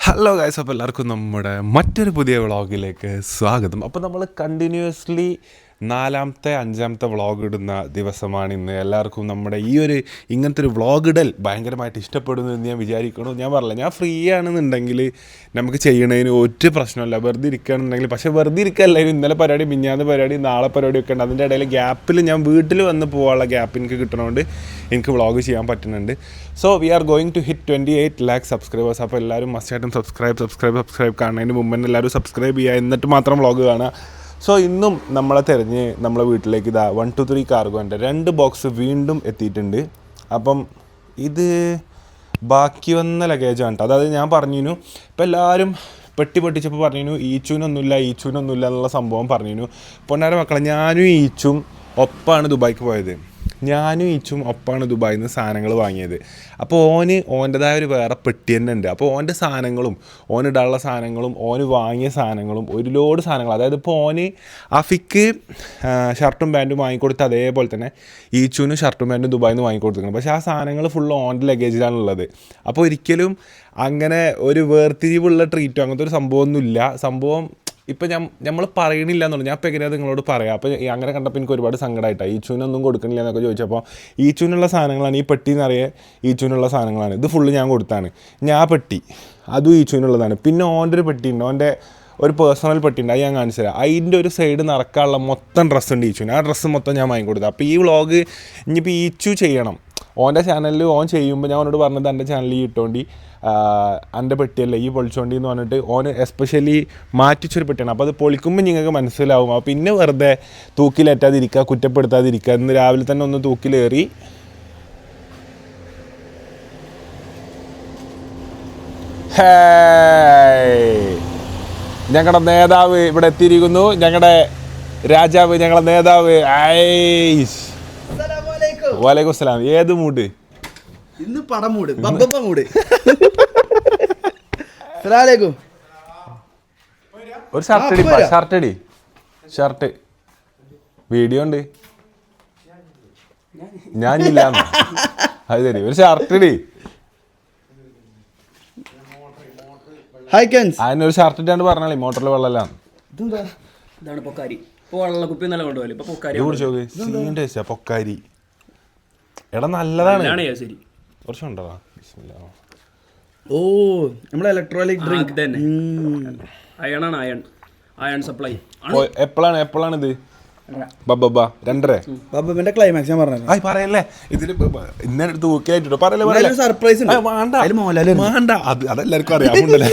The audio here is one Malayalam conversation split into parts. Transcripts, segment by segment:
ഹലോ ഗൈസ്, അപ്പോൾ എല്ലാവർക്കും നമ്മുടെ മറ്റൊരു പുതിയ വ്ളോഗിലേക്ക് സ്വാഗതം. അപ്പോൾ നമ്മൾ കണ്ടിന്യൂസ്ലി നാലാമത്തെ അഞ്ചാമത്തെ വ്ളോഗ് ഇടുന്ന ദിവസമാണ് ഇന്ന്. എല്ലാവർക്കും നമ്മുടെ ഈ ഒരു ഇങ്ങനത്തെ ഒരു വ്ളോഗ് ഇടൽ ഭയങ്കരമായിട്ട് ഇഷ്ടപ്പെടുന്നു എന്ന് ഞാൻ വിചാരിക്കണം. ഞാൻ പറഞ്ഞില്ല, ഞാൻ ഫ്രീ ആണെന്നുണ്ടെങ്കിൽ നമുക്ക് ചെയ്യണതിന് ഒരു പ്രശ്നമില്ല, വെറുതെ ഇരിക്കുകയാണെന്നുണ്ടെങ്കിൽ. പക്ഷേ വെറുതെ ഇരിക്കുകയല്ലായിരുന്നു, ഇന്നലെ പരിപാടി, മിഞ്ഞാന്ന് പരിപാടി, നാളെ പരിപാടി ഒക്കെ ഉണ്ട്. അതിൻ്റെ ഇടയിൽ ഗ്യാപ്പിൽ ഞാൻ വീട്ടിൽ വന്ന് പോകാനുള്ള ഗ്യാപ്പ് എനിക്ക് കിട്ടണതുകൊണ്ട് എനിക്ക് വ്ളോഗ് ചെയ്യാൻ പറ്റുന്നുണ്ട്. So we are going to hit 28 lakh subscribers. അപ്പോൾ എല്ലാവരും മസ്റ്റായിട്ടും സബ്സ്ക്രൈബ് കാണുന്നതിന് മുമ്പ് തന്നെ എല്ലാവരും സബ്സ്ക്രൈബ് ചെയ്യുക, എന്നിട്ട് മാത്രം വ്ളോഗ് കാണുക. സോ ഇന്നും നമ്മളെ തിരഞ്ഞ് നമ്മളെ വീട്ടിലേക്ക് ഇതാ 123 കാർഗോൻ്റെ 2 ബോക്സ് വീണ്ടും എത്തിയിട്ടുണ്ട്. അപ്പം ഇത് ബാക്കി വന്ന ലഗേജാണ് കേട്ടോ. അതായത് ഞാൻ പറഞ്ഞിരുന്നു, ഇപ്പം എല്ലാവരും പെട്ടി പൊട്ടിച്ചപ്പോൾ പറഞ്ഞിരുന്നു ഈച്ചൂനൊന്നുമില്ല എന്നുള്ള സംഭവം പറഞ്ഞിരുന്നു. പൊന്നാര മക്കളെ, ഞാനും ഈച്ചും ഒപ്പാണ് ദുബായിക്ക് പോയത്. ഞാനും ഈച്ചും ഒപ്പാണ് ദുബായിൽ നിന്ന് സാധനങ്ങൾ വാങ്ങിയത്. അപ്പോൾ ഓൻ്റെതായ ഒരു വേറെ പെട്ടി തന്നെ ഉണ്ട്. അപ്പോൾ ഓൻ്റെ സാധനങ്ങളും ഓനിടാനുള്ള സാധനങ്ങളും ഓന് വാങ്ങിയ സാധനങ്ങളും ഒരു ലോഡ് സാധനങ്ങൾ. അതായത് ഇപ്പോൾ അഫിക്ക് ഷർട്ടും പാൻറ്റും വാങ്ങിക്കൊടുത്ത് അതേപോലെ തന്നെ ഈച്ചുവിനും ഷർട്ടും പാൻറ്റും ദുബായിൽ നിന്ന് വാങ്ങിക്കൊടുത്തിരിക്കണം. പക്ഷേ ആ സാധനങ്ങൾ ഫുൾ ഓൻ്റെ ലഗേജിലാണുള്ളത്. അപ്പോൾ ഒരിക്കലും അങ്ങനെ ഒരു വേർതിരിവുള്ള ട്രീറ്റോ അങ്ങനത്തെ ഒരു സംഭവമൊന്നുമില്ല. സംഭവം ഇപ്പം നമ്മൾ പറയണില്ല എന്നുള്ളത്. ഞാൻ ഇപ്പം എങ്ങനെയാണ് നിങ്ങളോട് പറയാം. അപ്പോൾ അങ്ങനെ കണ്ടപ്പോൾ എനിക്ക് ഒരുപാട് സങ്കടമായിട്ടാണ്. ഈച്ചൂനൊന്നും കൊടുക്കണില്ല എന്നൊക്കെ ചോദിച്ചപ്പോൾ ഈച്ചൂനുള്ള സാധനങ്ങളാണ്, ഈ പെട്ടി നിറയെ ഈച്ചൂനുള്ള സാധനങ്ങളാണ്. ഇത് ഫുള്ള് ഞാൻ കൊടുത്താണ്. ഞാൻ പെട്ടി അതും ഈച്ചൂനുള്ളതാണ്. പിന്നെ ഓൻ്റെ ഒരു പെട്ടി ഉണ്ട്, ഓൻ്റെ ഒരു പേഴ്സണൽ പെട്ടി ഉണ്ട്, അത് ഞാൻ കാണിച്ചു തരാം. അതിൻ്റെ ഒരു സൈഡ് നിറക്കാനുള്ള മൊത്തം ഡ്രസ്സ് ഉണ്ട് ഈച്ചൂന്. ആ ഡ്രസ്സ് മൊത്തം ഞാൻ വാങ്ങിക്കൊടുത്തു. അപ്പോൾ ഈ വ്ളോഗ് ഇനിയിപ്പോൾ ഈച്ചു ചെയ്യണം, ഓൻ്റെ ചാനലിൽ ഓൻ ചെയ്യുമ്പോൾ ഞാൻ ഓനോട് പറഞ്ഞത് എൻ്റെ ചാനലിൽ ഇട്ടോണ്ടി എൻ്റെ പെട്ടിയല്ലേ ഈ പൊളിച്ചോണ്ടി എന്ന് പറഞ്ഞിട്ട് ഓന് എസ്പെഷ്യലി മാറ്റിച്ചൊരു പെട്ടിയാണ്. അപ്പോൾ അത് പൊളിക്കുമ്പോൾ നിങ്ങൾക്ക് മനസ്സിലാവും. അപ്പോൾ പിന്നെ വെറുതെ തൂക്കിലേറ്റാതിരിക്കുക, കുറ്റപ്പെടുത്താതിരിക്കുക. ഇന്ന് രാവിലെ തന്നെ ഒന്ന് തൂക്കിലേറി. ഞങ്ങളുടെ നേതാവ് ഇവിടെ എത്തിയിരിക്കുന്നു, ഞങ്ങളുടെ രാജാവ്, ഞങ്ങളുടെ നേതാവ്. വലൈക്കും സ്സലാം. ഏത് മൂഡ്? ഇന്ന് പടം മൂഡ്, ബബ്ബ മൂഡ്. അസ്സലാമലൈക്കും. ഒരു ഷർട്ട് വീഡിയോ ഉണ്ട്, ഞാനില്ല. അത് ശരി, ഒരു ഷർട്ട് അതിനൊരു ഷർട്ട് ഇട്ടാണ്ട് പറഞ്ഞാലേ മോട്ടറിൽ വെള്ളമെല്ലാം പൊക്കാരി. എടാ നല്ലതാണ്, കുറച്ചുണ്ടോ? ഓ, നമ്മുടെ ഇലക്ട്രോണിക് ഡ്രിങ്ക് തന്നെ. Iron supply. എപ്പോഴാണ് ഇത്? ബബ്ബന്റെ ക്ലൈമാക്സ് ഞാൻ പറഞ്ഞു. പറയല്ലേ, ഇതിന് ഇന്നലെ തൂക്കിയായിട്ടോ പറയല്ലേ, സർപ്രൈസ് വേണ്ട, അതെല്ലാവർക്കും അറിയാമുണ്ടല്ലേ.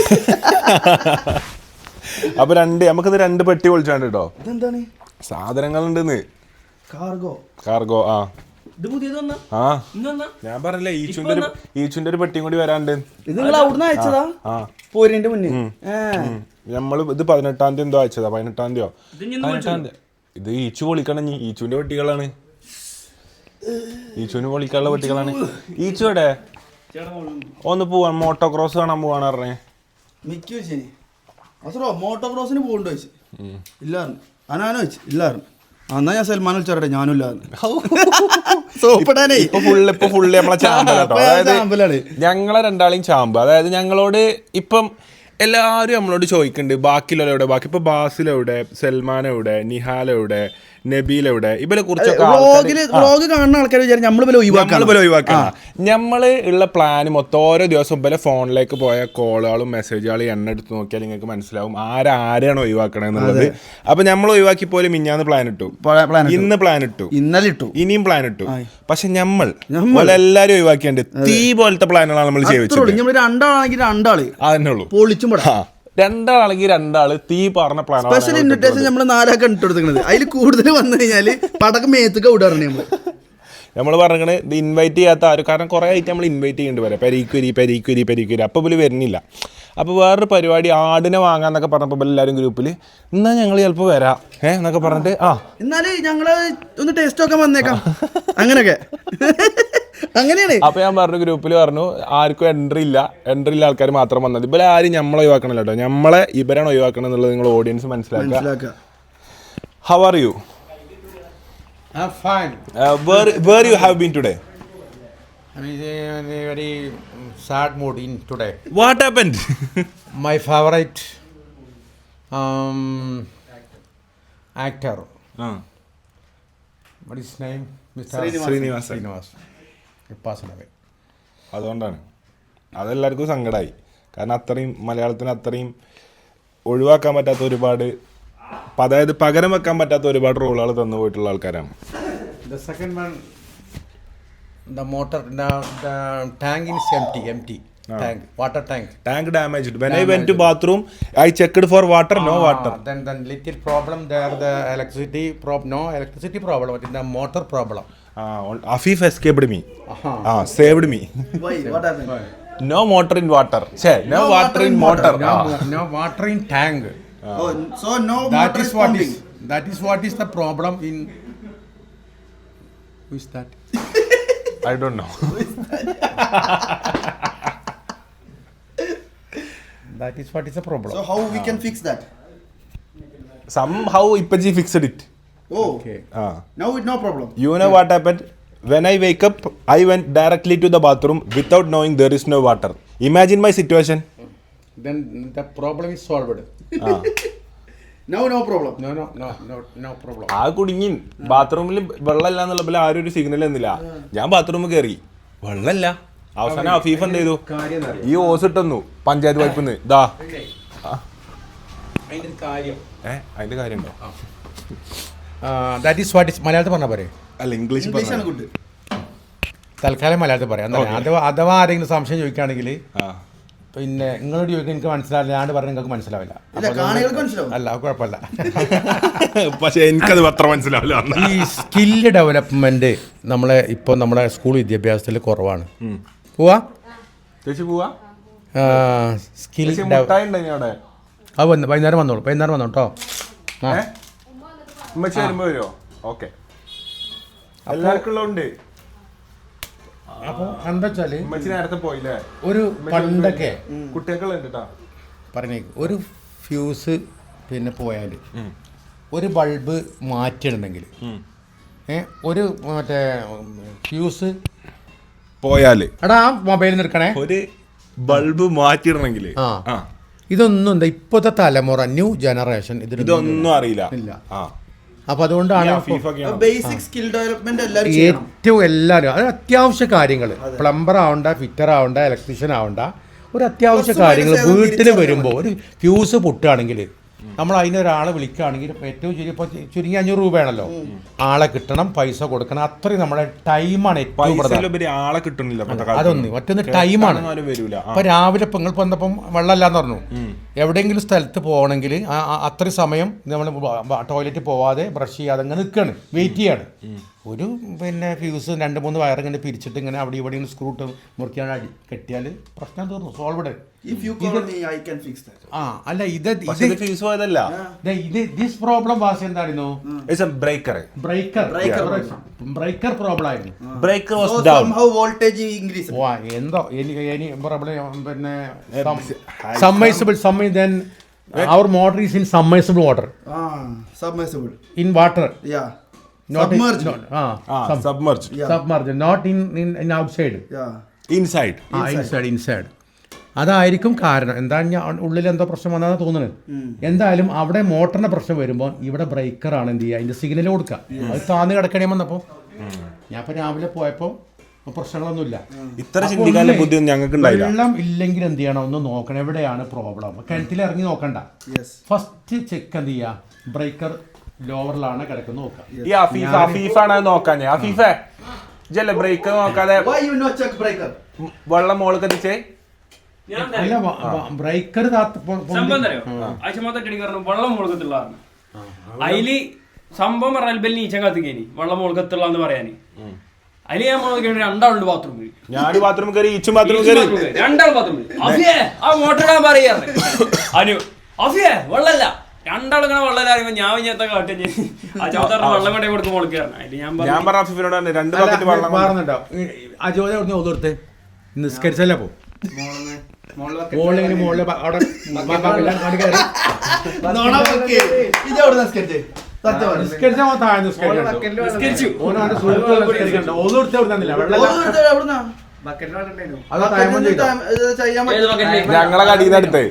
അപ്പൊ നമുക്കിത് 2 പെട്ടി പൊളിച്ചാണ്ട് കേട്ടോ. ഇതെന്താണ് സാധനങ്ങളുണ്ടെന്ന്? കാർഗോ. ഞാൻ പറഞ്ഞില്ലേ, ഈച്ചുന്റെ ഒരു പെട്ടിയും കൂടി വരാണ്ട്. ഇത് നിങ്ങൾ അവിടുന്ന് അയച്ചതാ? പോരിന്റെ മുന്നേ നമ്മള് ഇത് 18-ാം തീയതി എന്തോ അയച്ചതാ, 18-ാം തീയതിയോ 18-ാം തീയതി. ഇത് ഈച്ചു പൊളിക്കണം. ഈച്ചുവിന്റെ പെട്ടികളാണ്, ഈച്ചുവിന് പൊളിക്കാനുള്ള പെട്ടികളാണ്. ഈച്ചുവിടെ ഒന്ന് പോവാൻ മോട്ടോക്രോസ് കാണാൻ പോവാണ് പറഞ്ഞേ. മോട്ടോക്രോസിന് പോകണ്ടോ ചോദിച്ചു. ഇല്ലായിരുന്നു. അനാനോ ചോദിച്ചു. ഇല്ലായിരുന്നു. എന്നാ ഞാൻ സൽമാൻ വിളിച്ചോട്ടെ, ഞാനും ഇല്ലായിരുന്നു. ഫുള്ള് നമ്മളെ ചാമ്പലാണ്. ഞങ്ങളെ രണ്ടാളെയും ചാമ്പ്. അതായത് ഞങ്ങളോട് ഇപ്പം എല്ലാവരും നമ്മളോട് ചോദിക്കുന്നുണ്ട് ബാക്കിയുള്ളവരെവിടെ, ബാക്കി ഇപ്പൊ ബാസിലെവിടെ, സൽമാനെവിടെ, നിഹാലെവിടെ, നബീലെവിടെ, ഇവരെ കുറിച്ചൊക്കെ കാണുന്ന ആൾക്കാർ ഒഴിവാക്കണം. നമ്മള് ഉള്ള പ്ലാന് മൊത്തം ഓരോ ദിവസം ഇവരെ ഫോണിലേക്ക് പോയ കോളുകളും മെസ്സേജുകളും എണ്ണ എടുത്ത് നോക്കിയാൽ നിങ്ങൾക്ക് മനസ്സിലാവും ആരാണ് ഒഴിവാക്കണത് എന്നുള്ളത്. അപ്പൊ നമ്മൾ ഒഴിവാക്കി പോലും മിഞ്ഞാന്ന് പ്ലാൻ ഇട്ടു, ഇന്ന് പ്ലാൻ ഇട്ടു, ഇന്നലെ ഇട്ടു, ഇനിയും പ്ലാൻ ഇട്ടു. പക്ഷെ നമ്മൾ എല്ലാരും ഒഴിവാക്കിയുണ്ട്. തീ പോലത്തെ പ്ലാനുകളാണ് നമ്മൾ ചെയ്തത്. രണ്ടാള് അതന്നെ ഉള്ളൂ. രണ്ടാളെങ്കിൽ രണ്ടാള് തീ പറഞ്ഞ പ്ലാൻ. സ്പെഷ്യൽ ഇൻവിറ്റേഷൻ നമ്മൾ 4 ആക്കാൻ ഇട്ടെടുക്കുന്നത്. അതിൽ കൂടുതൽ വന്നു കഴിഞ്ഞാല് പടക്കം മേത്തൊക്കെ വിടാറുണ്ട്. നമ്മൾ പറഞ്ഞത് ഇത് ഇൻവൈറ്റ് ചെയ്യാത്ത ആരും, കാരണം കുറേ ആയിട്ട് നമ്മൾ ഇൻവൈറ്റ് ചെയ്യേണ്ടി വരാം. പെരീക്കുരി അപ്പോൾ ഇവര് വരുന്നില്ല. അപ്പോൾ വേറൊരു പരിപാടി ആടിനെ വാങ്ങാന്നൊക്കെ പറഞ്ഞപ്പോൾ എല്ലാവരും ഗ്രൂപ്പിൽ എന്നാൽ ഞങ്ങൾ ചിലപ്പോൾ വരാം എന്നൊക്കെ പറഞ്ഞിട്ട് എന്നാല് ഞങ്ങള് ഒന്ന് ടേസ്റ്റ് ഒക്കെ വന്നേക്കാം അങ്ങനെയൊക്കെ. അങ്ങനെയാണ്. അപ്പൊ ഞാൻ പറഞ്ഞു, ഗ്രൂപ്പിൽ പറഞ്ഞു ആർക്കും എൻട്രി ഇല്ല ആൾക്കാർ മാത്രം വന്നത്. ഇവരെ ആരും നമ്മളെ ഒഴിവാക്കണല്ലോ കേട്ടോ, നമ്മളെ ഇവരാണ് ഒഴിവാക്കണം എന്നുള്ളത് നിങ്ങൾ ഓഡിയൻസ് മനസ്സിലാക്കുക. How are you? Fine. Where you have been today? I mean, very sad mood in today. What happened? My favorite actor. What is his name? Mr. Sreenivasan. He passed away. അതുകൊണ്ടാണ് അതെല്ലാവർക്കും സങ്കടമായി. കാരണം അത്രയും മലയാളത്തിന് അത്രയും ഒഴിവാക്കാൻ പറ്റാത്ത ഒരുപാട്, അതായത് പകരം വെക്കാൻ പറ്റാത്ത ഒരുപാട് റോളുകൾ തന്നു പോയിട്ടുള്ള ആൾക്കാരാണ്. The second one, the motor, the tank is empty. Tank, water tank. Tank damaged. When I went to bathroom, I checked for water, no water. Then little problem there, the electricity no electricity problem, but the motor problem. Afif escaped me. Saved me. Why? What happened? No motor in water. No water in motor. No water in tank. Oh, so no That motor is is what pumping. is what is the problem in. Who is that? I don't know. That is what is the problem. So how we can fix that? Somehow Ippaji fixed it. Oh, Okay. now it no problem. You know what happened? When I wake up, I went directly to the bathroom without knowing there is no water. Imagine my situation. Then the problem is solved. Now no problem. No problem. ആ കുടുങ്ങി. ബാത്റൂമിൽ വെള്ളമില്ല എന്നുള്ളപ്പോൾ ആരും ഒരു സിഗ്നൽ തന്നില്ല. ഞാൻ ബാത്റൂമിൽ കയറി, വെള്ളമില്ല. അവസാനം അഫീഫ് എന്ത് ചെയ്തു? ഈ ഓസ് ഇട്ടൊന്നു പഞ്ചായത്ത് പൈപ്പിന്ന്. ഇതാ അതിന്റെ കാര്യമുണ്ടോ? That is what is മലയാളത്തിൽ പറഞ്ഞാൽ പോരെ? അല്ല, ഇംഗ്ലീഷ് English ആണ് good. തൽക്കാലം മലയാളത്തിൽ പറയാം. അഥവാ ആരെങ്കിലും സംശയം ചോദിക്കുകയാണെങ്കിൽ പിന്നെ നിങ്ങളോട് ചോദിക്കാൻ എനിക്ക് മനസ്സിലാവില്ല, ഞാൻ പറഞ്ഞാൽ നിങ്ങൾക്ക് മനസ്സിലാവില്ല. ഇല്ല, കാണികൾക്ക് മനസ്സിലാവും. അല്ല, കുഴപ്പമില്ല. പക്ഷെ എനിക്കത് അത്ര മനസ്സിലാവില്ല. ഈ സ്കില്ല് ഡെവലപ്മെന്റ് നമ്മളെ സ്കൂൾ വിദ്യാഭ്യാസത്തിൽ കുറവാണ്. പോവാ പോവാ സ്കിൽ അവിടെ അത് വൈകുന്നേരം വന്നോളൂ കേട്ടോ. ഉമ്മച്ചി വരുമ്പോ വരുമോ? ഓക്കെ, എല്ലാവർക്കും ഉള്ളതുണ്ട്. അപ്പോൾ എന്താ വെച്ചാല് ഉമ്മച്ചി നേരത്തെ പോയില്ലേ? ഒരു പണ്ടൊക്കെ കുട്ടികൾക്കുണ്ട് കേട്ടോ. പറഞ്ഞേ, ഒരു ഫ്യൂസ് പിന്നെ പോയാൽ ഒരു ബൾബ് മാറ്റിയിടണമെങ്കിൽ ഒരു മറ്റേ ഫ്യൂസ് പോയാല് എടാ ആ മൊബൈലിൽ നിൽക്കണേ, ഒരു ബൾബ് മാറ്റിയിടണമെങ്കിൽ ഇതൊന്നും എന്താ ഇപ്പോഴത്തെ തലമുറ ന്യൂ ജനറേഷൻ ഇതൊന്നും അറിയില്ല. അപ്പൊ അതുകൊണ്ടാണ് ബേസിക് സ്കിൽ ഡെവലപ്മെന്റ് എല്ലാവരും ചെയ്യണം. ഏറ്റവും എല്ലാവരും അത് അത്യാവശ്യ കാര്യങ്ങൾ, പ്ലംബർ ആവണ്ട, ഫിറ്റർ ആവണ്ട, ഇലക്ട്രീഷ്യൻ ആവണ്ട, ഒരു അത്യാവശ്യ കാര്യങ്ങൾ വീട്ടിൽ വരുമ്പോൾ ഒരു ഫ്യൂസ് പൊട്ടുകയാണെങ്കിൽ നമ്മൾ അതിനൊരാളെ വിളിക്കുകയാണെങ്കിൽ ഏറ്റവും ചുരുങ്ങി 500 രൂപയാണല്ലോ. ആളെ കിട്ടണം, പൈസ കൊടുക്കണം, അത്രയും നമ്മുടെ ടൈമാണ് ഏറ്റവും പ്രധാനം. ആളെ കിട്ടുന്നില്ല. അതൊന്ന് മറ്റൊന്ന് ടൈമാണ്. ഇപ്പൊ രാവിലെ ഇപ്പൊ നിങ്ങൾ വന്നപ്പം വെള്ളമില്ലാന്ന് പറഞ്ഞു, എവിടെയെങ്കിലും സ്ഥലത്ത് പോകണമെങ്കിൽ അത്രയും സമയം നമ്മൾ ടോയ്ലറ്റിൽ പോവാതെ ബ്രഷ് ചെയ്യാതെ ഇങ്ങനെ നിൽക്കുകയാണ്, വെയിറ്റ് ചെയ്യാണ്. ഒരു പിന്നെ ഫ്യൂസ് 2-3 വയറിങ്ങനെ പിരിച്ചിട്ട് ഇങ്ങനെ അവിടെ ഇവിടെ സ്ക്രൂ ഇട്ട് മുറിക്കാൻ കെട്ടിയാൽ പ്രശ്നം തീർന്നു, solved. If you call me, I can fix that. അല്ല ഇത് ഫ്യൂസ് പോയതല്ല. ദിസ് പ്രോബ്ലം വാസ് എന്തായിരുന്നു? ബ്രേക്കർ പ്രോബ്ലം ആയിരുന്നു. Breaker was So down. somehow voltage increase. എന്തോ ഇനി പ്രോബ്ലം പിന്നെ submersible then our motor is in submersible water. Submersible. In water. Yeah. Not Submerged. Submerged. Yeah. Submerged, not in outside. Yeah. Inside. Inside. അതായിരിക്കും കാരണം. എന്താ ഞാൻ ഉള്ളിൽ എന്തോ പ്രശ്നം വന്നാണ് തോന്നുന്നത്. എന്തായാലും അവിടെ മോട്ടറിന്റെ പ്രശ്നം വരുമ്പോൾ ഇവിടെ ബ്രേക്കറാണ് എന്ത് ചെയ്യുക, അതിന്റെ സിഗ്നൽ കൊടുക്കുക. അത് താന്ന് കിടക്കണേ വന്നപ്പോൾ ഞാൻ ഇപ്പൊ രാവിലെ പോയപ്പോൾ പ്രശ്നങ്ങളൊന്നുമില്ല. ഇത്ര ചിന്തിക്കാനുള്ള ബുദ്ധി ഞങ്ങൾക്ക് ഉണ്ടായില്ല. വെള്ളം ഇല്ലെങ്കിൽ എന്ത് ചെയ്യണം, ഒന്ന് നോക്കണം എവിടെയാണ് പ്രോബ്ലം. കിണറ്റിൽ ഇറങ്ങി നോക്കണ്ട, ഫസ്റ്റ് ചെക്ക് എന്ത് ചെയ്യുക, ബ്രേക്കർ ലോവറിലാണ് കിടക്കുന്നത് നോക്കാം. ഈ അഫീഫാണ് നോക്കാൻ. അഫീഫേ ജല ബ്രേക്കർ നോക്കാതെ Why you not check breaker? വെള്ളം മോൾക്ക് എത്തിച്ചേ. അല്ല ബ്രേക്കർ വെള്ളം മുളകത്തുള്ള അതില് സംഭവം പറഞ്ഞാൽ ബെല്ലി നീച്ച കത്തിക്കേനി വെള്ളം മുളകത്തുള്ള എന്ന് പറയാന്. അതില് ഞാൻ മുളക് 2 ആളുണ്ട് ബാത്റൂമിൽ. ഞാൻ ബാത്റൂം കയറി, ഈച്ചും ബാത്റൂം കയറി, 2 ആൾ ബാത്റൂമിൽ. അഫിയെ ആ മോട്ടർ ഇടാൻ പറയാറ് അനു. അഫിയെ വെള്ളല്ല, 2 ആളിങ്ങനെ വെള്ളം അറിയുമ്പോ ഞാൻ ഇങ്ങനത്തെ കാട്ടി അജോദറിന് വെള്ളം കൊണ്ടേ കൊടുക്കും മുളക്കാരണം. അതില് ഞാൻ പറഞ്ഞ അഫീഫിനോട് 2 ബക്കറ്റ് വെള്ളം മാറുന്നുണ്ടോ? അജോദ ഓതോർത്ത് നിസ്കരിച്ചല്ലേ പോ മോളിങ്ങനെ മോളില് അവിടെ അത് ടൈം ചെയ്തോ? ചെയ്യാൻ ഏത് bucket ല്? ഞങ്ങളെ കടീന്ന് അടുത്ത്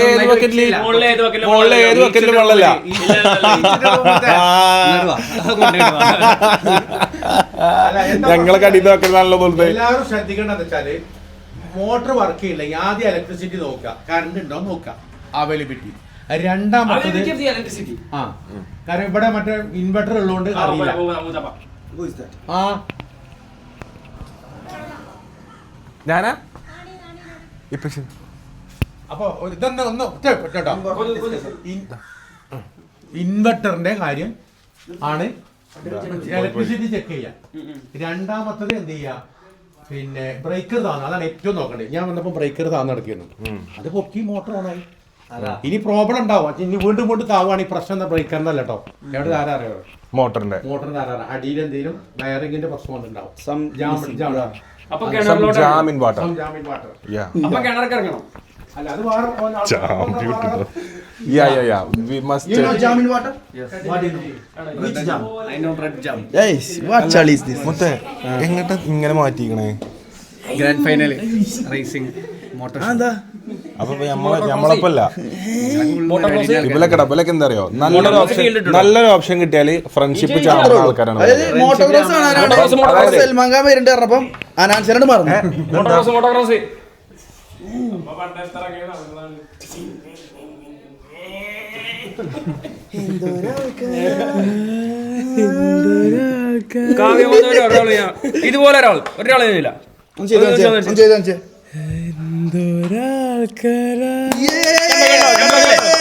ഏത് ബക്കറ്റില് മുകളിൽ ഏത് ബക്കറ്റിലും വെള്ളമില്ല. ഞങ്ങളെ കടീന്ന് വെക്കലാണല്ലോ തോന്നുന്നത്. എല്ലാവരും ശ്രദ്ധിക്കേണ്ടത് വെച്ചാല് മോട്ടർ വർക്ക് ചെയ്യില്ല, ആദ്യം ഇലക്ട്രിസിറ്റി നോക്കുക, കറണ്ട് ഉണ്ടോ നോക്കുക, അവൈലബിലിറ്റി. രണ്ടാമത്തത് ആ, കാരണം ഇവിടെ മറ്റേ ഇൻവെർട്ടർ ഉള്ളതുകൊണ്ട് അറിയില്ല. ആ ഞാനാ ഇപ്പൊ അപ്പൊ ഇതൊന്ന് ഒന്ന് കേട്ടോ, ഇൻവെർട്ടറിന്റെ കാര്യം ആണ് ഇലക്ട്രിസിറ്റി ചെക്ക് ചെയ്യാം. രണ്ടാമത്തത് എന്ത് ചെയ്യാ, പിന്നെ ബ്രേക്കർ താന്ന്, അതാണ് ഏറ്റവും നോക്കേണ്ടത്. ഞാൻ വന്നപ്പോ ബ്രേക്കർ താന്ന് നടക്കുന്നു, അത് പൊക്കി മോട്ടർ ഓണായി. ഇനി പ്രോബ്ലം ഉണ്ടാവും, ഇനി വീണ്ടും വീണ്ടും താവുകയാണെങ്കിൽ പ്രശ്നം എന്താ ബ്രേക്കറിന്റെ അല്ല കേട്ടോ, എവിടെ ആരാ അറിയോ, മോട്ടറിന്റെ ആരാ അടിയിൽ എന്തെങ്കിലും വയറിങ്ങിന്റെ പ്രശ്നം ഉണ്ടാവും. അപ്പൊ ജാമിൻ വാട്ടർ അപ്പൊ കിണറൊക്കെ ഇറങ്ങണം. അല്ല അത് വേറെ Jamin water? Which jam? I know red jam. Yes, what chal is this? മുത്തേ എങ്ങോട്ടാ ഇങ്ങനെ മാറ്റിക്കണേ? Grand final racing motor. അപ്പൊ നമ്മളപ്പല്ല ഇവലൊക്കെ എന്താ അറിയോ, നല്ലൊരു ഓപ്ഷൻ കിട്ടിയാല് ഫ്രണ്ട്ഷിപ്പ് ചാടുന്ന ആൾക്കാരാണ്. മോട്ടോർ ക്രോസ് ആണ് സൽമാൻ ഖാൻ വരുന്നുണ്ട് പറഞ്ഞപ്പം അനാൻസനോട് മറന്നു. മോട്ടോർ ക്രോസ് ഇതുപോലെ ഒരാളെ ഇല്ല.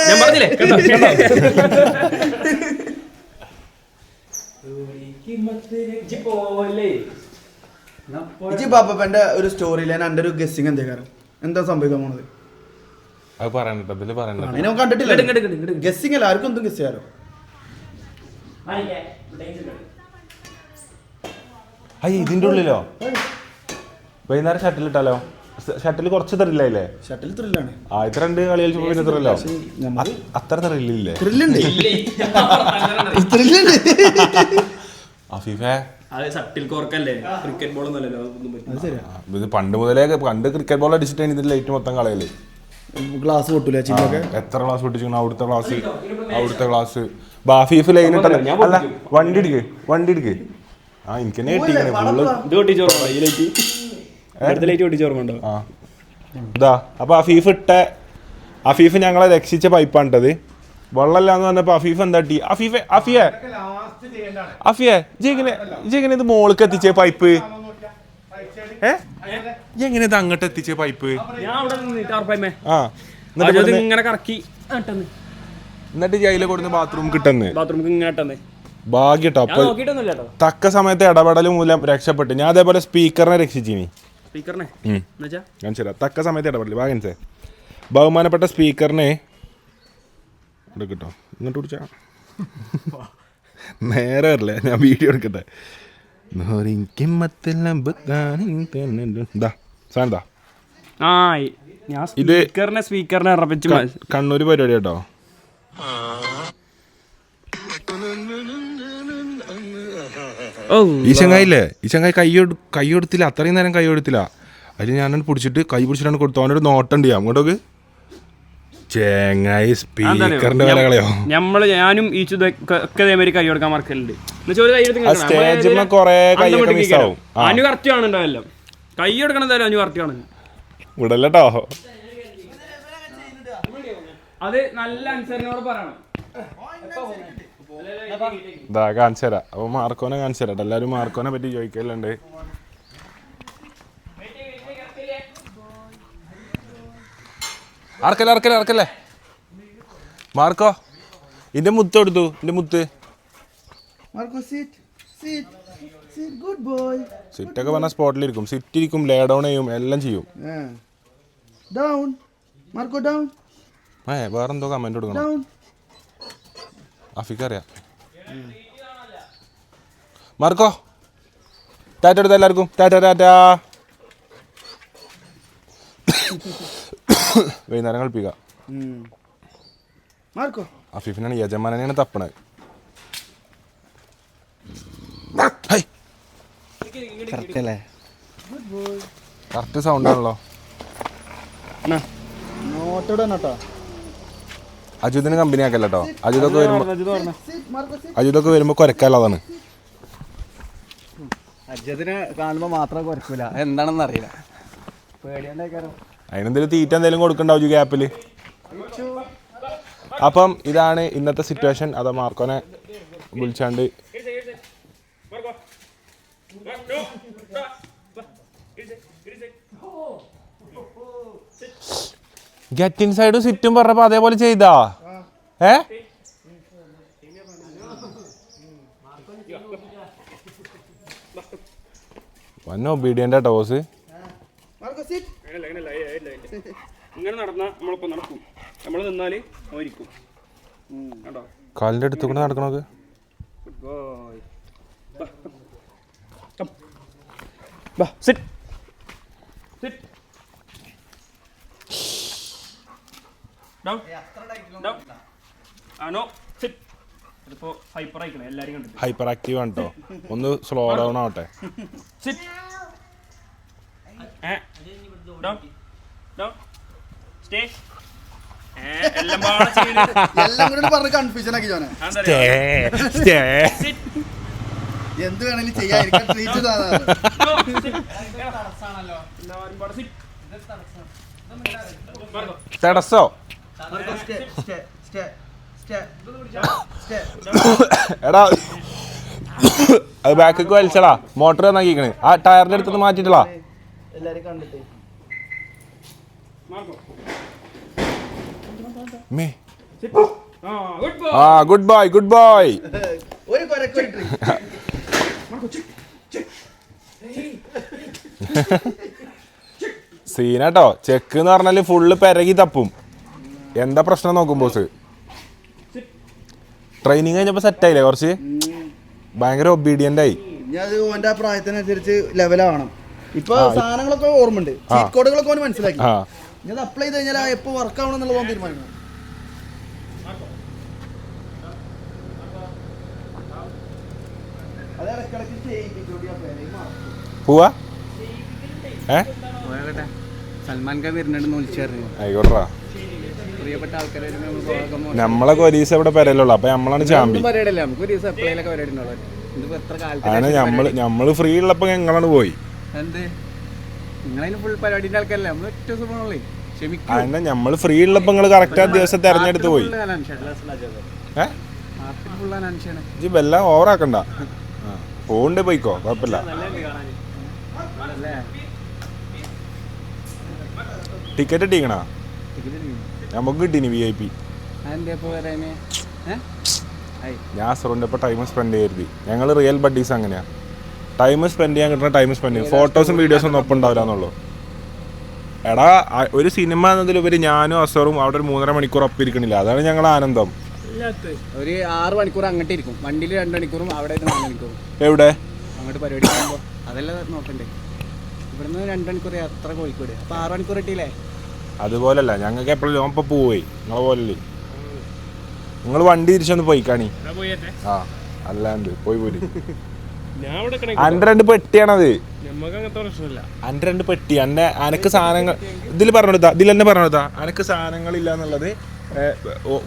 ഞാൻ പറഞ്ഞില്ലേ ബാപ്പന്റെ ഒരു സ്റ്റോറി ലൈൻ എന്റെ ഒരു ഗസ്സിങ് എന്താ സംഭവിക്കാൻ പോണത് അത് പറയണ്ട, ഇതില് പറയണ്ട. അതിനെ കണ്ടിട്ടില്ല. ഗസ്സിങ് അല്ല, ആർക്കും എന്തും ഗസ് ചെയ്യാലോ. ഇതിന്റെ ഉള്ളിലോ വൈകുന്നേരം ഷട്ടിൽ ഇട്ടാലോ? ഷട്ടിൽ കുറച്ച് തെറില്ലേ? ഷട്ടിൽ ത്രില്ലാണ്. ആദ്യത്തെ 2 കളി കളിച്ചപ്പോ പിന്നെ തെറില്ലോ, അത്ര തെറില്ലേ? ത്രില്ലുണ്ട്. അഫീഫേ ക്രിക്കറ്റ് ബോൾ അത് പണ്ട് മുതലേ ക്രിക്കറ്റ് ബോൾ അടിച്ചിട്ട് ഇതിന്റെ ലൈറ്റ് മൊത്തം കളയല്. ഗ്ലാസ് പൊട്ടൂല ചില്ലൊക്കെ. എത്ര ക്ലാസ് പൊട്ടിച്ചു? അവിടുത്തെ ക്ലാസ് ബാഫീഫ് ലൈൻ ഇട്ടല്ലേ? അല്ല വണ്ടി എടുക്ക്. ആ എനിക്ക് തന്നെ ഇതാ. അപ്പൊ അഫീഫ് ഞങ്ങളെ രക്ഷിച്ച പൈപ്പാണിട്ടത്. വെള്ളമില്ലാന്ന് പറഞ്ഞപ്പോ അഫീഫ് എന്താ ടി അഫിയെ ഇങ്ങനെ ഇത് മോൾക്ക് എത്തിച്ചേ പൈപ്പ്? എങ്ങനെ ഇത് അങ്ങോട്ട് എത്തിച്ചേ പൈപ്പ്? എന്നിട്ട് ജയിലെ കൊടുത്ത് ബാത്റൂം കിട്ടുന്നേ ഭാഗ്യട്ടോ. അപ്പൊ തക്ക സമയത്ത് ഇടപെടൽ മൂലം രക്ഷപ്പെട്ടു. ഞാൻ അതേപോലെ സ്പീക്കറിനെ രക്ഷിച്ചിനി. തക്ക സമയത്ത് ഇടപെടൽ ഭാഗ്യം സേ. ബഹുമാനപ്പെട്ട സ്പീക്കറിനെ കിട്ടോ ഇങ്ങോട്ട് പിടിച്ചാ നേരെ വരില്ലേ, ഞാൻ വീഡിയോ എടുക്കട്ടെ. ഇത് കണ്ണൂര് പരിപാടി കേട്ടോ. ഈ ചങ്ങായി കൈ കൊടുത്തില്ല, അത്രയും നേരം കൈ കൊടുത്തില്ല. അതിൽ ഞാനത് പിടിച്ചിട്ടാണ് കൊടുത്തു. അവനൊരു നോട്ടം ചെയ്യാം അങ്ങോട്ടൊക്കെ. ചേങ്ങായി സ്പീക്കറിന്റെ വില കളയോ? ഞാനും ഈ അതേമാതിരി കൈ കൊടുക്കാൻ മറക്കലുണ്ട്. അനു കറക്റ്റ് ആണല്ലോ എല്ലാം. കൈ കൊടുക്കണം എന്തായാലും അനു കറക്റ്റ് ആണ്. വിടല്ലോ അത് നല്ല അനുസരണയോട് പറയണം. ഇതാ കാണിച്ചു തരാം. അപ്പൊ മാർക്കോനെ കാണിച്ചു തരാം. എല്ലാരും മാർക്കോനെ പറ്റി ചോദിക്കലുണ്ട്. അറക്കല്ലേ മാർക്കോ, ഇന്റെ മുത്ത് കൊടുത്തു. ഇന്റെ മുത്ത് സിറ്റൊക്കെ പറഞ്ഞ സ്പോട്ടിലിരിക്കും. സിറ്റിരിക്കും, ലേ ഡൗൺ ചെയ്യും, എല്ലാം ചെയ്യും. വേറെന്തോ കമന്റ് കൊടുക്കണം. അഫിക്ക് അറിയാം. മാർക്കോ ടാറ്റ എടുത്ത എല്ലാവർക്കും. ടാറ്റ. വൈകുന്നേരം കളിപ്പിക്കാം. അഫീഫിനാണ് യജമാനെയാണ് തപ്പണത്. കറക്റ്റ് സൗണ്ട് ആണല്ലോ. നോട്ടോടെ കേട്ടോ. അജിതിന് കമ്പനി ആക്കല്ലോ കേട്ടോ. അജിതൊക്കെ വരുമ്പോ കൊരക്കാനുള്ളതാണ്. അജ്ജത്തിനെ കാണുമ്പോ മാത്രം കുറയ്ക്കൂല, എന്താണെന്ന് അറിയില്ല. പേടിയാണ്ടേക്കാരോ. അതിനെന്തെങ്കിലും തീറ്റ എന്തെങ്കിലും കൊടുക്കണ്ടാവും ഗ്യാപ്പില്. അപ്പം ഇതാണ് ഇന്നത്തെ സിറ്റുവേഷൻ. അതാ മാർക്കോനെ വിളിച്ചാണ്ട് ഗെറ്റ് ഇൻ സൈഡും സിറ്റും പറഞ്ഞപ്പോ അതേപോലെ ചെയ്താ. വൻ ഒബീഡിയന്റ് ടോസ്. ഇങ്ങനെ നടന്നാ നമ്മളിപ്പോ നടക്കും, നമ്മള് നിന്നാല് അവരിക്കും. കാലിന്റെ അടുത്ത് കൂടെ നടക്കണത്. ഹൈപ്പർ ആക്റ്റീവ് ആണ് കേട്ടോ. ഒന്ന് സ്ലോ ഡൗൺ ആവട്ടെ. എല്ലാം കൂടെ പറഞ്ഞ് കൺഫ്യൂഷൻ ആക്കി ജോനെ. എന്ത് വേണമെങ്കിലും ചെയ്യാൻ ട്രീറ്റ് തടസ്സോ എടാ അത് ബാക്കിക്ക് വലിച്ചടാ. മോട്ടർ നന്നാക്കിക്കണ്. ആ ടയറിന്റെ അടുത്ത് മാറ്റിട്ടടാ. എല്ലാരും കണ്ടിട്ട് ഗുഡ് ബോയ് ഗുഡ് ബോയ്. ഒരു കൊരക്കൊരു സീനാട്ടോ. ചെക്ക് എന്ന് പറഞ്ഞാല് ഫുള്ള് പെരകി തപ്പും. എന്താ പ്രശ്നം നോക്കും ബോസ്. ട്രെയിനിങ് കഴിഞ്ഞപ്പോ സെറ്റായില്ലേ കുറച്ച്. ഭയങ്കര ഒബീഡിയന്റ് ആയി. ഞാൻ ഓന്റെ പ്രായത്തിനനുസരിച്ച് ലെവലാവണം. ഇപ്പൊ സാധനങ്ങളൊക്കെ ഓർമ്മയുണ്ട്, ചീറ്റ് കോഡുകളൊക്കെ ഓന് മനസ്സിലാക്കി. ഞാൻ അപ്ലൈ ചെയ്ത് കഴിഞ്ഞാൽ എപ്പോ വർക്ക് ആവണം എന്നുള്ളത് തീരുമാനിക്കണം. പോവാ സൽമാൻ ഖാൻ വരുന്നുണ്ടെന്ന് വിളിച്ചായിരുന്നു. ആയിക്കോട്ടെ. പ്രിയപ്പെട്ട ആൾക്കാരെ നമ്മളൊക്കെ ഒരു ദിവസം ഇവിടെ പെരയിലുള്ളൂ. അപ്പൊ നമ്മളാണ് ചാമ്പി. പരിപാടിയല്ലേ, നമുക്ക് ഒരു ദിവസം എപ്പോഴേലൊക്കെ പരിപാടി ഉണ്ടാവുള്ളൂ. ഇതിപ്പോ എത്ര അങ്ങനെ നമ്മള് ഫ്രീ ഉള്ളപ്പോ ഞങ്ങളാണ് പോയി. എന്ത് നിങ്ങളതിന് ഫുൾ പരിപാടിന്റെ ആൾക്കാരല്ലേ, നമ്മൾ ഒറ്റ ദിവസം പോകണല്ലേ. ക്ഷമിക്കും. അങ്ങനെ നമ്മള് ഫ്രീ ഉള്ളപ്പോ നിങ്ങള് കറക്റ്റ് ആ ദിവസം തെരഞ്ഞെടുത്ത് പോയി. ഇജ്ജ് എല്ലാം ഓവറാക്കണ്ട. പോണ്ട് പോയിക്കോ, കുഴപ്പമില്ല. ടിക്കറ്റ് ഇട്ടിക്കണോ? നമുക്ക് കിട്ടീനി VIP. ഞാൻ അസറിൻ്റെ ഇപ്പോൾ ടൈം സ്പെൻഡ് ചെയ്യരുത്. ഞങ്ങൾ റിയൽ ബഡ്ഡീസ് അങ്ങനെയാ. ടൈം സ്പെൻഡ് ചെയ്യാൻ കിട്ടുന്ന ടൈം സ്പെൻഡ് ചെയ്യും. ഫോട്ടോസും വീഡിയോസും ഒന്നും ഒപ്പം ഉണ്ടാവില്ല എന്നുള്ളൂ. എടാ ഒരു സിനിമ എന്നതിലുപരി ഞാനും അസറും അവിടെ ഒരു 3.5 മണിക്കൂർ ഒപ്പം ഇരിക്കണില്ല. അതാണ് ഞങ്ങളുടെ ആനന്ദം. ഒരു 6 മണിക്കൂർ അങ്ങോട്ട് ഇരിക്കും, വണ്ടിയിൽ 2 മണിക്കൂറും അവിടെ 4 മണിക്കൂറും. എവിടെ അങ്ങോട്ട് പരിപാടി പോകുമ്പോൾ അതെല്ലാം നോക്കണ്ടേ. ഇവിടുന്ന് 2 മണിക്കൂർ യാത്ര കോഴിക്കോട്, അപ്പോൾ 6 മണിക്കൂർ കിട്ടിയില്ലേ. അതുപോലല്ല ഞങ്ങൾക്ക് എപ്പോഴും ഇപ്പം പോയി. നിങ്ങളെ പോലല്ലേ. നിങ്ങൾ വണ്ടി തിരിച്ചൊന്ന് പോയി കാണി. ആ അല്ലാണ്ട് പോയി പോയി. അന്റെ 2 പെട്ടിയാണത്. അന്റെ 2 പെട്ടി. അനക്ക് സാധനങ്ങൾ ഇതിൽ പറഞ്ഞെടുത്താ, ഇതിൽ തന്നെ പറഞ്ഞെടുത്താ അനക്ക് സാധനങ്ങളില്ല എന്നുള്ളത്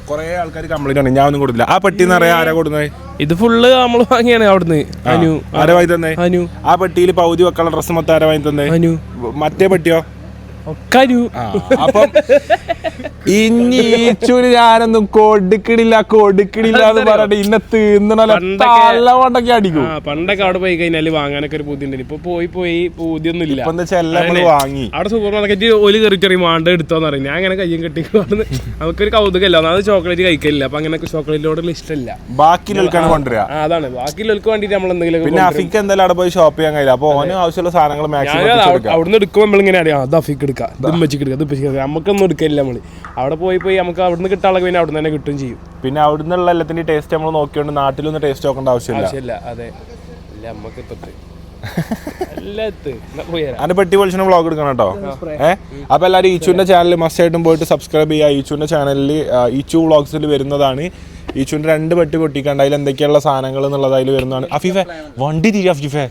കൊറേ ആൾക്കാർ കംപ്ലൈന്റ് ആണ്. ഞാൻ ഒന്നും കൊടുത്തില്ല. ആ പെട്ടി എന്ന് പറയാ ആരാ കൊടുക്കുന്നത്? ഇത് ഫുള്ള് നമ്മൾ വാങ്ങിയാണ് അവിടുന്ന്. ആരാ വാങ്ങി തന്നെ? ആ പെട്ടിയിൽ പൗതി വെക്കാനുള്ള ഡ്രസ്സ് മൊത്തം ആരാ വാങ്ങി തന്നെ? മറ്റേ പെട്ടിയോ? അപ്പം ഇഞ്ഞീച്ചൂര് ഞാനൊന്നും കൊടുക്കണില്ല എന്ന് പറഞ്ഞിട്ട് ഇന്നെ തീർന്നൊക്കെ അടിക്കും. പണ്ടൊക്കെ അവിടെ പോയി കഴിഞ്ഞാല് വാങ്ങാനൊക്കെ ഒരു പൂതി ഉണ്ട്. ഇപ്പൊ പോയി പൂതിയൊന്നും ഇല്ല. വാങ്ങി അവിടെ സൂപ്പർ മാർക്കറ്റ് ഒരു കറിച്ചറിയും വാണ്ട എടുത്തോന്ന് പറയും. ഞാൻ അങ്ങനെ കയ്യും കെട്ടി നമുക്കൊരു കൗതുകമല്ല. ഒന്നാമത് ചോക്ലേറ്റ് കഴിക്കില്ല. അപ്പൊ അങ്ങനെ ചോക്ലേറ്റിനോടുള്ള ഇഷ്ടമല്ല. ബാക്കിയിലേക്കാണ് കൊണ്ടുവരിക. അതാണ് ബാക്കിയുള്ളവർക്ക് വേണ്ടിട്ട് നമ്മൾ എന്തെങ്കിലും. പിന്നെ അഫിക്ക് എന്തായാലും അവിടെ പോയി ഷോപ്പ് ചെയ്യാൻ കഴിയില്ല. അപ്പൊ ഓന് ആവശ്യമുള്ള സാധനങ്ങൾ അവിടുന്ന് എടുക്കുമ്പോൾ നമ്മളിങ്ങനെ അറിയാം അത് അഫിക്ക് നമുക്കൊന്നും എടുക്കില്ല. നമ്മള് അവിടെ പോയി നമുക്ക് അവിടുന്ന് കിട്ടാനുള്ള പിന്നെ അവിടെ തന്നെ കിട്ടും ചെയ്യും. പിന്നെ അവിടുന്നുള്ള എല്ലാത്തിന്റെ ടേസ്റ്റ് നമ്മൾ നോക്കിയോണ്ട് നാട്ടിലൊന്നും ടേസ്റ്റ് നോക്കേണ്ട ആവശ്യമില്ല. അതെ അതിനെ പെട്ടി പൊളിച്ചിന് വ്ളോഗ് എടുക്കണം കേട്ടോ. അപ്പൊ എല്ലാവരും ഈച്ചുവിന്റെ ചാനൽ മസ്റ്റ് ആയിട്ടും പോയിട്ട് സബ്സ്ക്രൈബ് ചെയ്യുക. ഈച്ചുവിന്റെ ചാനലിൽ ഈച്ചു വ്ളോഗ്സിൽ വരുന്നതാണ്. ഈച്ചുവിന്റെ 2 പെട്ടി പൊട്ടിക്കണ്ട. അതിൽ എന്തൊക്കെയുള്ള സാധനങ്ങൾ എന്നുള്ളത് അതിൽ വരുന്നതാണ്. അഫീഫെ വണ്ടി തിരി. അഫീഫെ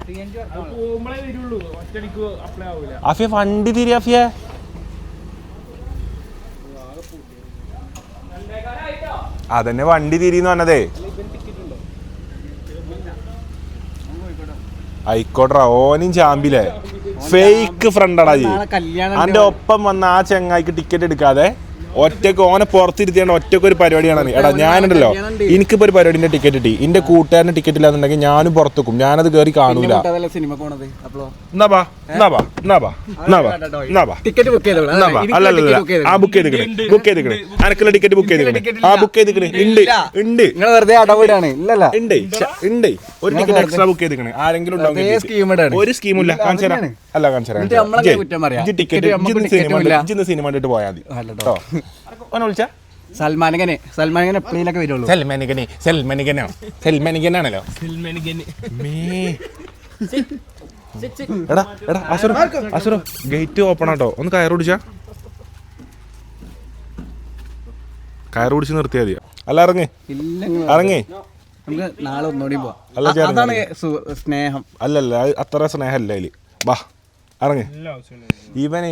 പോകുമ്പോഴേ വരുള്ളൂ, ഒറ്റടിക്ക് അപ്ലൈ ആവൂല. അഫിയ വണ്ടി തിരി അഫിയ. അതന്നെ വണ്ടി തിരിന്ന് പറഞ്ഞതേ. ആയിക്കോട്ടെ, ഓനും ചാമ്പിലേ ഫേക്ക് ഫ്രണ്ടാടാ ജി. അന്റെ ഒപ്പം വന്ന ആ ചെങ്ങായിക്ക് ടിക്കറ്റ് എടുക്കാതെ ഒറ്റക്ക് ഓനെ പുറത്തിരുത്തിയാണ് ഒറ്റക്ക് ഒരു പരിപാടിയാണ്. എടാ ഞാനുണ്ടല്ലോ, എനിക്കിപ്പോ ഒരു പരിപാടിന്റെ ടിക്കറ്റ് കിട്ടി, എന്റെ കൂട്ടുകാരന് ടിക്കറ്റ് ഇല്ലാന്നുണ്ടെങ്കിൽ ഞാനും പുറത്തേക്കും, ഞാനത് കയറി കാണൂല. സിനിമ പോണത് ആ ബുക്ക് ചെയ്തിക്കണേ അനക്കുള്ള ടിക്കറ്റ് ബുക്ക് ചെയ്തിക്കണേ. ആ ബുക്ക് ചെയ്തിക്കണേ ഉണ്ട് ഉണ്ട് നിങ്ങൾ വെറുതെ അടവിടാണ്. ഇല്ലല്ല ഉണ്ട് ഉണ്ട് ഒരു ടിക്കറ്റ് എക്സ്ട്രാ ബുക്ക് ചെയ്തിക്കണേ. ആരെങ്കിലും ഉണ്ടാവും. ഒരു സ്കീമില്ല. കാണിച്ചു തരാം. അല്ല കാണിച്ചു തരാം. ടിക്കറ്റ് സിനിമ കണ്ടിട്ട് പോയാൽ മതി കേട്ടോ. ഓനെ വിളിച്ചാ സൽമാനകനെ എപ്പോഴേലൊക്കെ വരുള്ളൂ. സൽമാനികനാണല്ലോ. എടാ എടാ അസുറോ ഗേറ്റ് ഓപ്പൺ ആട്ടോ. ഒന്ന് കയറുപിടിച്ചാ, കയറുപിടിച്ച് നിർത്തിയാ മതി. അല്ല ഇറങ്ങി ഇറങ്ങി നമുക്ക് നാളെ ഒന്നുകൂടി പോവാം. അല്ല അതാണ് സ്നേഹം. അല്ലല്ല അത്ര സ്നേഹമല്ല അതില്. ബാ ഇറങ്ങി. ഇവൻ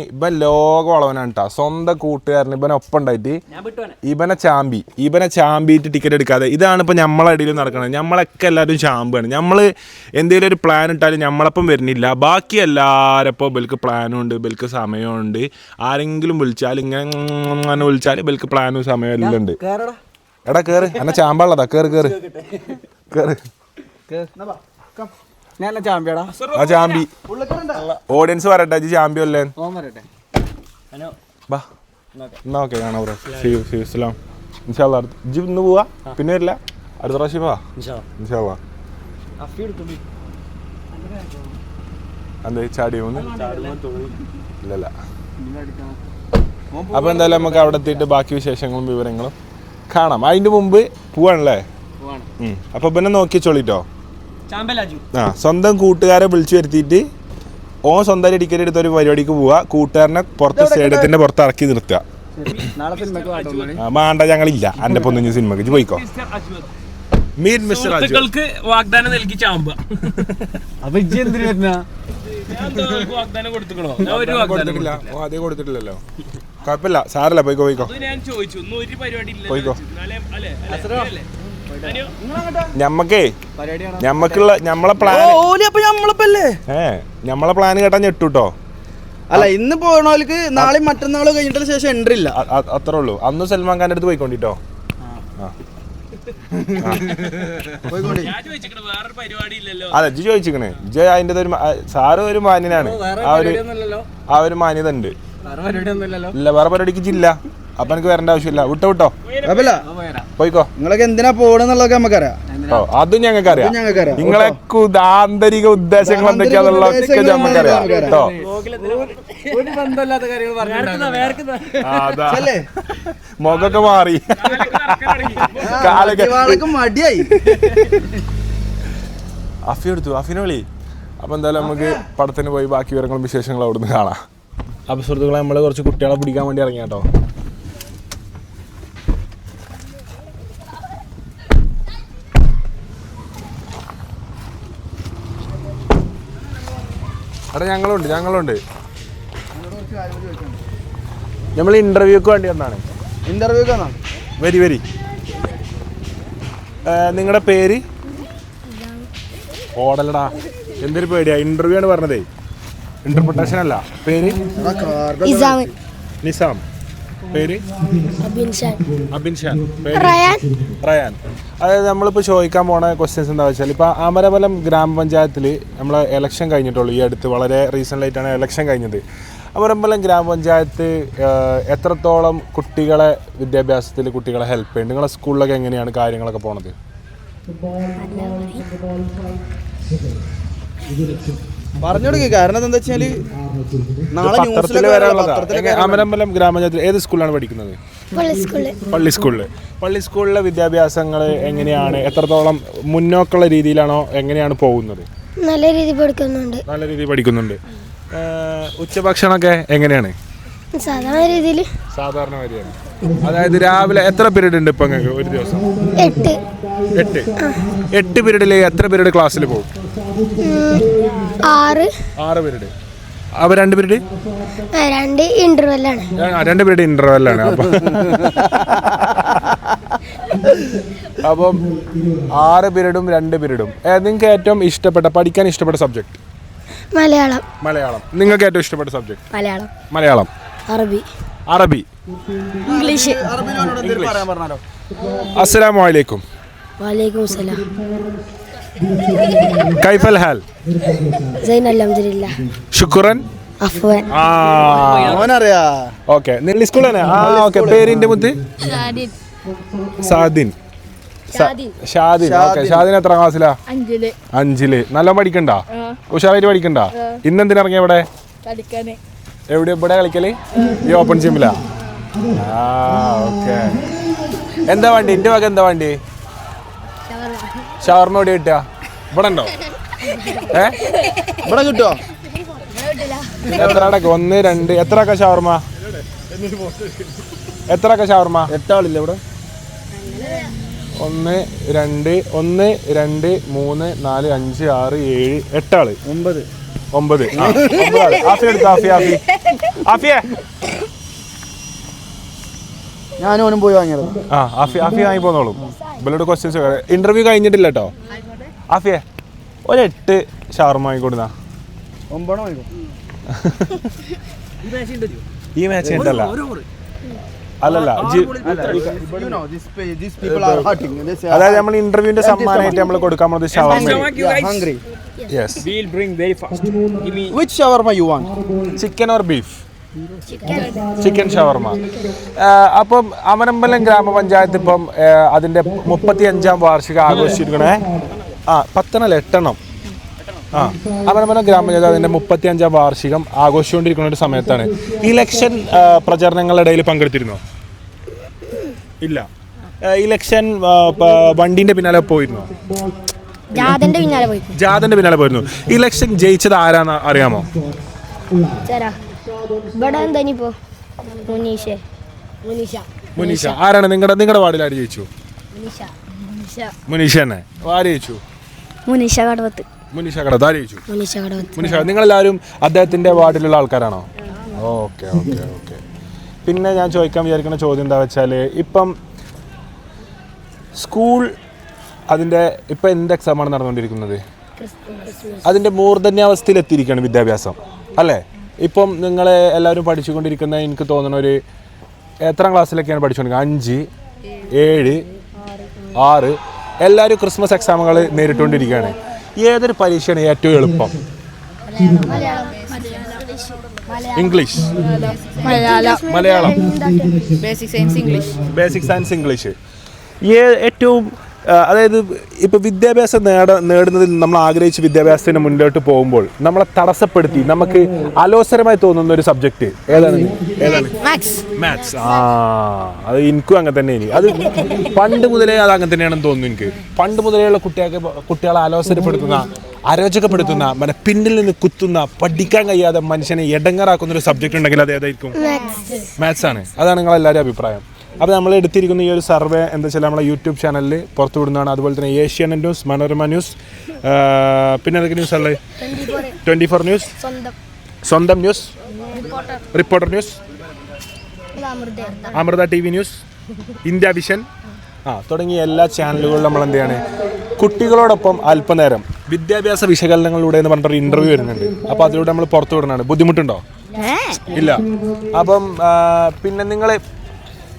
ലോക വളവനാണ് കേട്ടോ. സ്വന്തം കൂട്ടുകാരന് ഇവനെ ഒപ്പം ഉണ്ടായിട്ട് ഇവനെ ചാമ്പിയിട്ട് ടിക്കറ്റ് എടുക്കാതെ. ഇതാണ് ഇപ്പം നമ്മളെ ഇടയിൽ നടക്കുന്നത്. നമ്മളൊക്കെ എല്ലാവരും ചാമ്പാണ്. നമ്മൾ എന്തെങ്കിലും ഒരു പ്ലാൻ ഇട്ടാലും നമ്മളപ്പം വരുന്നില്ല. ബാക്കി എല്ലാവരും ഇപ്പോൾ ബൽക്ക് പ്ലാനും ഉണ്ട്, ബൽക്ക് സമയമുണ്ട്. ആരെങ്കിലും വിളിച്ചാൽ ഇങ്ങനെ വിളിച്ചാൽ ബൽക്ക് പ്ലാനും സമയവും എല്ലാം ഉണ്ട്. എടാ കയറ്, എന്നെ ചാമ്പാളതാ. കയറ് ഞാൻ ചാമ്പ്യടാ. ആ ചാമ്പി ഓഡിയൻസ് പറയട്ടെ ജി ചാമ്പ്യം അല്ലേ. ബാ എന്നാ ഓക്കെ കാണാം ബ്രോ. ഇസ്ലാം ഇൻഷാല്ലാ. ജി ഇന്ന് പോവാ, പിന്നെ വരില്ല, അടുത്ത പ്രാവശ്യം പോവാ ഇൻഷാല്ലാ. എന്താ ചാടി മൂന്ന് ഇല്ലല്ല. അപ്പൊ എന്തായാലും നമുക്ക് അവിടെ എത്തിയിട്ട് ബാക്കി വിശേഷങ്ങളും വിവരങ്ങളും കാണാം. അതിന്റെ മുമ്പ് പോവാണല്ലേ. അപ്പൊ പിന്നെ നോക്കി ചോളിട്ടോ. ആ സ്വന്തം കൂട്ടുകാരെ വിളിച്ചു വരുത്തിയിട്ട് ഓൻ സ്വന്തം ടിക്കറ്റ് എടുത്ത ഒരു പരിപാടിക്ക് പോവാ. കൂട്ടുകാരനെ പുറത്ത് സ്റ്റേഡിയത്തിന്റെ പുറത്ത് ഇറക്കി നിർത്തുക. വേണ്ട ഞങ്ങളില്ല എന്റെ പൊന്നു സിനിമക്ക് പോയിക്കോ. മീറ്റ് മിസ്റ്റർ സുഹൃത്തുക്കൾക്ക് വാഗ്ദാനം നൽകി ചാമ്പ. അപ്പൊ ഇജ്ജ് എന്തിനു വരുന്ന വാഗ്ദാനം കൊടുത്തിക്കണോ? ആദ്യം കൊടുത്തിട്ടില്ലല്ലോ. കുഴപ്പമില്ല, സാരല്ല, പോയിക്കോ ഞാൻ ചോദിച്ചു. ഒരു പരിപാടി പോയിക്കോ. ഞമ്മക്കേ നമ്മളെ പ്ലാൻ നമ്മളെ പ്ലാൻ കേട്ടാ ഞെട്ടൂട്ടോ. അല്ല ഇന്ന് പോകണോർക്ക് നാളെയും മറ്റന്നാളും കഴിഞ്ഞിട്ട് ശേഷം എൻട്രി ഇല്ല. അത്രേ ഉള്ളൂ. അന്ന് സൽമാൻ ഖാന്റെ അടുത്ത് പോയിക്കൊണ്ടിട്ടോ. അതെ ജി ചോദിച്ചിക്കണേ. ജി അതിന്റെ ഒരു സാറ് ഒരു മാന്യനാണ്. ആ ഒരു മാന്യത ഉണ്ട്. ഇല്ല വേറെ പരിപാടിക്ക് ഇല്ല. അപ്പൊ എനിക്ക് വരേണ്ട ആവശ്യമില്ല. വിട്ടോ പോയിക്കോ. നിങ്ങളൊക്കെ എന്തിനാ പോണെന്നുള്ളതൊക്കെ നമുക്കറിയാം. അതും ഞങ്ങൾക്കറിയാം. നിങ്ങളെ ആന്തരിക ഉദ്ദേശങ്ങൾ എന്തൊക്കെയാന്നുള്ളതൊക്കെ ഞമ്മക്കറിയാം കേട്ടോ. മുഖമൊക്കെ മാറി, കാലൊക്കെ മടിയായി. അഫി എടുത്തു, അഫിനെ വിളി. അപ്പൊ എന്തായാലും നമുക്ക് പടത്തിന് പോയി ബാക്കി വിവരങ്ങളും വിശേഷങ്ങളും അവിടുന്ന് കാണാം. അപ്പൊ സുഹൃത്തുക്കളെ, നമ്മള് കുറച്ച് കുട്ടികളെ പിടിക്കാൻ വേണ്ടി ഇറങ്ങിയ കേട്ടോ. അവിടെ ഞങ്ങളുണ്ട്. നമ്മൾ ഇന്റർവ്യൂക്ക് വേണ്ടി വന്നാണ്. വരി നിങ്ങളുടെ പേര്? ഓടലടാ, എന്തൊരു പേടിയാ. ഇന്റർവ്യൂ ആണ് പറഞ്ഞതേ, ഇന്റർപ്രിട്ടേഷൻ അല്ല. പേര്? നിസാം. പേര്? അബിൻഷാൻ. റയാൻ. അതായത് നമ്മളിപ്പോൾ ചോദിക്കാൻ പോണ ക്വസ്റ്റ്യൻസ് എന്താ വെച്ചാൽ, ഇപ്പോൾ അമരവലം ഗ്രാമപഞ്ചായത്തിൽ നമ്മളെ ഇലക്ഷൻ കഴിഞ്ഞിട്ടുള്ളൂ. ഈ അടുത്ത് വളരെ റീസെൻ്റായിട്ടാണ് ഇലക്ഷൻ കഴിഞ്ഞത്. അമരമ്പലം ഗ്രാമപഞ്ചായത്ത് എത്രത്തോളം കുട്ടികളെ വിദ്യാഭ്യാസത്തിൽ കുട്ടികളെ ഹെൽപ്പ് ചെയ്യുന്നുണ്ട്? നിങ്ങളെ സ്കൂളിലൊക്കെ എങ്ങനെയാണ് കാര്യങ്ങളൊക്കെ പോണത്? പറഞ്ഞുകൊടുക്കുക. കാരണം എന്താ വെച്ചാല് പത്രത്തിൽ വരാനുള്ളതാ. അമരമ്പലം ഗ്രാമപഞ്ചായത്തിൽ ഏത് സ്കൂളിലാണ് പഠിക്കുന്നത്? പള്ളി സ്കൂളിലെ വിദ്യാഭ്യാസങ്ങൾ എങ്ങനെയാണ്? എത്രത്തോളം മുന്നോക്കുള്ള രീതിയിലാണോ? എങ്ങനെയാണ് പോകുന്നത്? നല്ല രീതിയിൽ പഠിക്കുന്നുണ്ട്. ഉച്ചഭക്ഷണമൊക്കെ എങ്ങനെയാണ്? സാധാരണ വരികയാണ്. അതായത് രാവിലെ എത്ര പീരീഡ് ഉണ്ട് ഇപ്പൊ നിങ്ങൾക്ക് ഒരു ദിവസം? 8 പീരീഡിൽ എത്ര പീരീഡ് ക്ലാസ്സിൽ പോകും? 6 പീരീഡ്. അപ്പോൾ 2 പീരീഡ് 2 ഇന്റർവെല്ലാണ്. 2 പീരീഡ് ഇൻ്റർവെല്ലാണ്. അപ്പം 6 പീരീഡും 2 പീരീഡും. നിങ്ങൾക്ക് ഏറ്റവും ഇഷ്ടപ്പെട്ട പഠിക്കാൻ ഇഷ്ടപ്പെട്ട സബ്ജക്ട്? മലയാളം. നിങ്ങൾക്ക് ഏറ്റവും ഇഷ്ടപ്പെട്ട സബ്ജക്ട്? മലയാളം. അറബി. ഇംഗ്ലീഷ്. അസ്സലാമു അലൈക്കും. വലൈക്കും സലാം. കൈഫൽ ഹാൽ? സൈൻ അൽഹംദുലില്ലാ. ശുക്രൻ. അഫ്വാൻ. അവനറിയാ. ഓക്കെ. നെല്ലി സ്കൂൾ തന്നെ. ഓക്കെ. പേരിന്റെ മുത്ത്? സാദിൻ. ഓക്കെ. ഷാദിൻ എത്ര ക്ലാസ്സിലാ? 5. നല്ല പഠിക്കണ്ട? ഉഷാറായിട്ട് പഠിക്കണ്ട? ഇന്നെന്തിനാ ഇറങ്ങിയ ഇവിടെ? എവിടെ ഇവിടെ കളിക്കല്? ഈ ഓപ്പൺ ജിമ്മിലാ? ഓക്കെ. എന്താ വണ്ടി? എന്റെ വക എന്താ വണ്ടി? ഷവർമ എവിടെ കിട്ടുക? ഇവിടെ ഉണ്ടോ? ഇവിടെ കിട്ടുമോ? എത്ര അടക്കം? 1, 2. എത്ര ആക്ക ഷവർമ? 8 ആളില്ല ഇവിടെ? 1, 2, 3, 4, 5, 6, 7, 8 ആള്. 9. 9 ആള്. ആഫിയ എടുത്തു. ആഫിയ ഞാനും ഓനും പോയി വാങ്ങിയത്. ആഫിയ വാങ്ങി പോന്നോളും. ഇവരോട് ക്വസ്റ്റ്യൻസ്. ഇന്റർവ്യൂ കഴിഞ്ഞിട്ടില്ല കേട്ടോ. ആഫിയ ഒരു 8 ഷവർമ വാങ്ങിക്കൊടുന്ന. 9 വാങ്ങിക്കോ. ഈ മാച്ച് ഉണ്ടല്ല. അല്ലല്ല, അതായത് നമ്മൾ ഇന്റർവ്യൂവിന്റെ സമ്മാനമായിട്ട് നമ്മൾ കൊടുക്കാൻ പോകുന്നത് shawarma. Which shawarma you want? Chicken or beef? Chicken shawarma. അപ്പം അമരമ്പലം ഗ്രാമപഞ്ചായത്ത് ഇപ്പം അതിന്റെ 35ാം വാർഷികം ആഘോഷിച്ചിരിക്കണേ. 10 അല്ല 8. അമരമ്പലം ഗ്രാമപഞ്ചായത്ത് അതിന്റെ 35ാം വാർഷികം ആഘോഷിച്ചുകൊണ്ടിരിക്കുന്ന ഒരു സമയത്താണ്. ഇലക്ഷൻ പ്രചരണങ്ങളുടെ ഇടയിൽ പങ്കെടുത്തിരുന്നോ? ഇല്ല. ഇലക്ഷൻ വണ്ടിന്റെ പിന്നാലെ പോയിരുന്നോ? ജാഥന്റെ പിന്നാലെ പോയിരുന്നു. ഇലക്ഷൻ ജയിച്ചത് ആരാന്ന് അറിയാമോ? മുനീഷ. ആരാണ് നിങ്ങളുടെ വാർഡിൽ? ആര് ജയിച്ചു? മുനീഷ തന്നെ. ആര് ജയിച്ചു? മുനീഷ കടവത്ത്. ആര് ജയിച്ചു? മുനീഷ. നിങ്ങളെല്ലാവരും അദ്ദേഹത്തിന്റെ വാർഡിലുള്ള ആൾക്കാരാണോ? ഓക്കെ. പിന്നെ ഞാൻ ചോദിക്കാൻ വിചാരിക്കുന്ന ചോദ്യം എന്താ വെച്ചാൽ, ഇപ്പം സ്കൂൾ അതിൻ്റെ ഇപ്പം എന്ത് എക്സാമാണ് നടന്നുകൊണ്ടിരിക്കുന്നത്? അതിൻ്റെ മൂർധന്യാവസ്ഥയിൽ എത്തിയിരിക്കുകയാണ് വിദ്യാഭ്യാസം, അല്ലേ? ഇപ്പം നിങ്ങൾ എല്ലാവരും പഠിച്ചുകൊണ്ടിരിക്കുന്ന, എനിക്ക് തോന്നുന്ന ഒരു എത്രാം ക്ലാസ്സിലൊക്കെയാണ് പഠിച്ചുകൊണ്ടിരിക്കുന്നത്? 5, 7, 6. എല്ലാവരും ക്രിസ്മസ് എക്സാമുകൾ നേരിട്ടുകൊണ്ടിരിക്കുകയാണ്. ഏതൊരു പരീക്ഷയാണ് ഏറ്റവും എളുപ്പം? English, Malayalam, basic science English. ഏറ്റവും അതായത് ഇപ്പോൾ വിദ്യാഭ്യാസം നേടുന്നതിൽ നമ്മൾ ആഗ്രഹിച്ച വിദ്യാഭ്യാസത്തിന് മുന്നോട്ട് പോകുമ്പോൾ നമ്മളെ തടസ്സപ്പെടുത്തി നമുക്ക് അലോസരമായി തോന്നുന്ന ഒരു സബ്ജക്റ്റ് ഏതാണ്? മാത്സ്. അത് എനിക്കും അങ്ങനെ തന്നെ. അത് പണ്ട് മുതലേ അത് അങ്ങനെ തന്നെയാണെന്ന് തോന്നുന്നു എനിക്ക്. പണ്ട് മുതലേയുള്ള കുട്ടികളെ അലോസരപ്പെടുത്തുന്ന, അരോചകപ്പെടുത്തുന്ന, പിന്നിൽ നിന്ന് കുത്തുന്ന, പഠിക്കാൻ കഴിയാതെ മനുഷ്യനെ എടങ്ങറാക്കുന്ന ഒരു സബ്ജക്റ്റ് ഉണ്ടെങ്കിൽ അത് ഏതായിരിക്കും? മാത്സ് ആണ്. അതാണ് നിങ്ങളെല്ലാവരും അഭിപ്രായം. അപ്പോൾ നമ്മൾ എടുത്തിരിക്കുന്ന ഈ ഒരു സർവേ എന്താ വെച്ചാൽ നമ്മളെ യൂട്യൂബ് ചാനലിൽ പുറത്തു വിടുന്നതാണ്. അതുപോലെ തന്നെ ഏഷ്യാനെറ്റ് ന്യൂസ്, മനോരമ ന്യൂസ്, പിന്നെ ഏതൊക്കെ ന്യൂസ് ഉള്ളത്? 24 ന്യൂസ്, സ്വന്തം news, reporter news, Amrita TV news, India vision തുടങ്ങിയ എല്ലാ ചാനലുകളിലും നമ്മൾ എന്ത് ചെയ്യാണ്, കുട്ടികളോടൊപ്പം അല്പനേരം വിദ്യാഭ്യാസ വിശകലനങ്ങളിലൂടെ എന്ന് പറഞ്ഞിട്ടൊരു ഇൻ്റർവ്യൂ വരുന്നുണ്ട്. അപ്പോൾ അതിലൂടെ നമ്മൾ പുറത്തു വിടുന്നതാണ്. ബുദ്ധിമുട്ടുണ്ടോ? ഇല്ല. അപ്പം പിന്നെ നിങ്ങൾ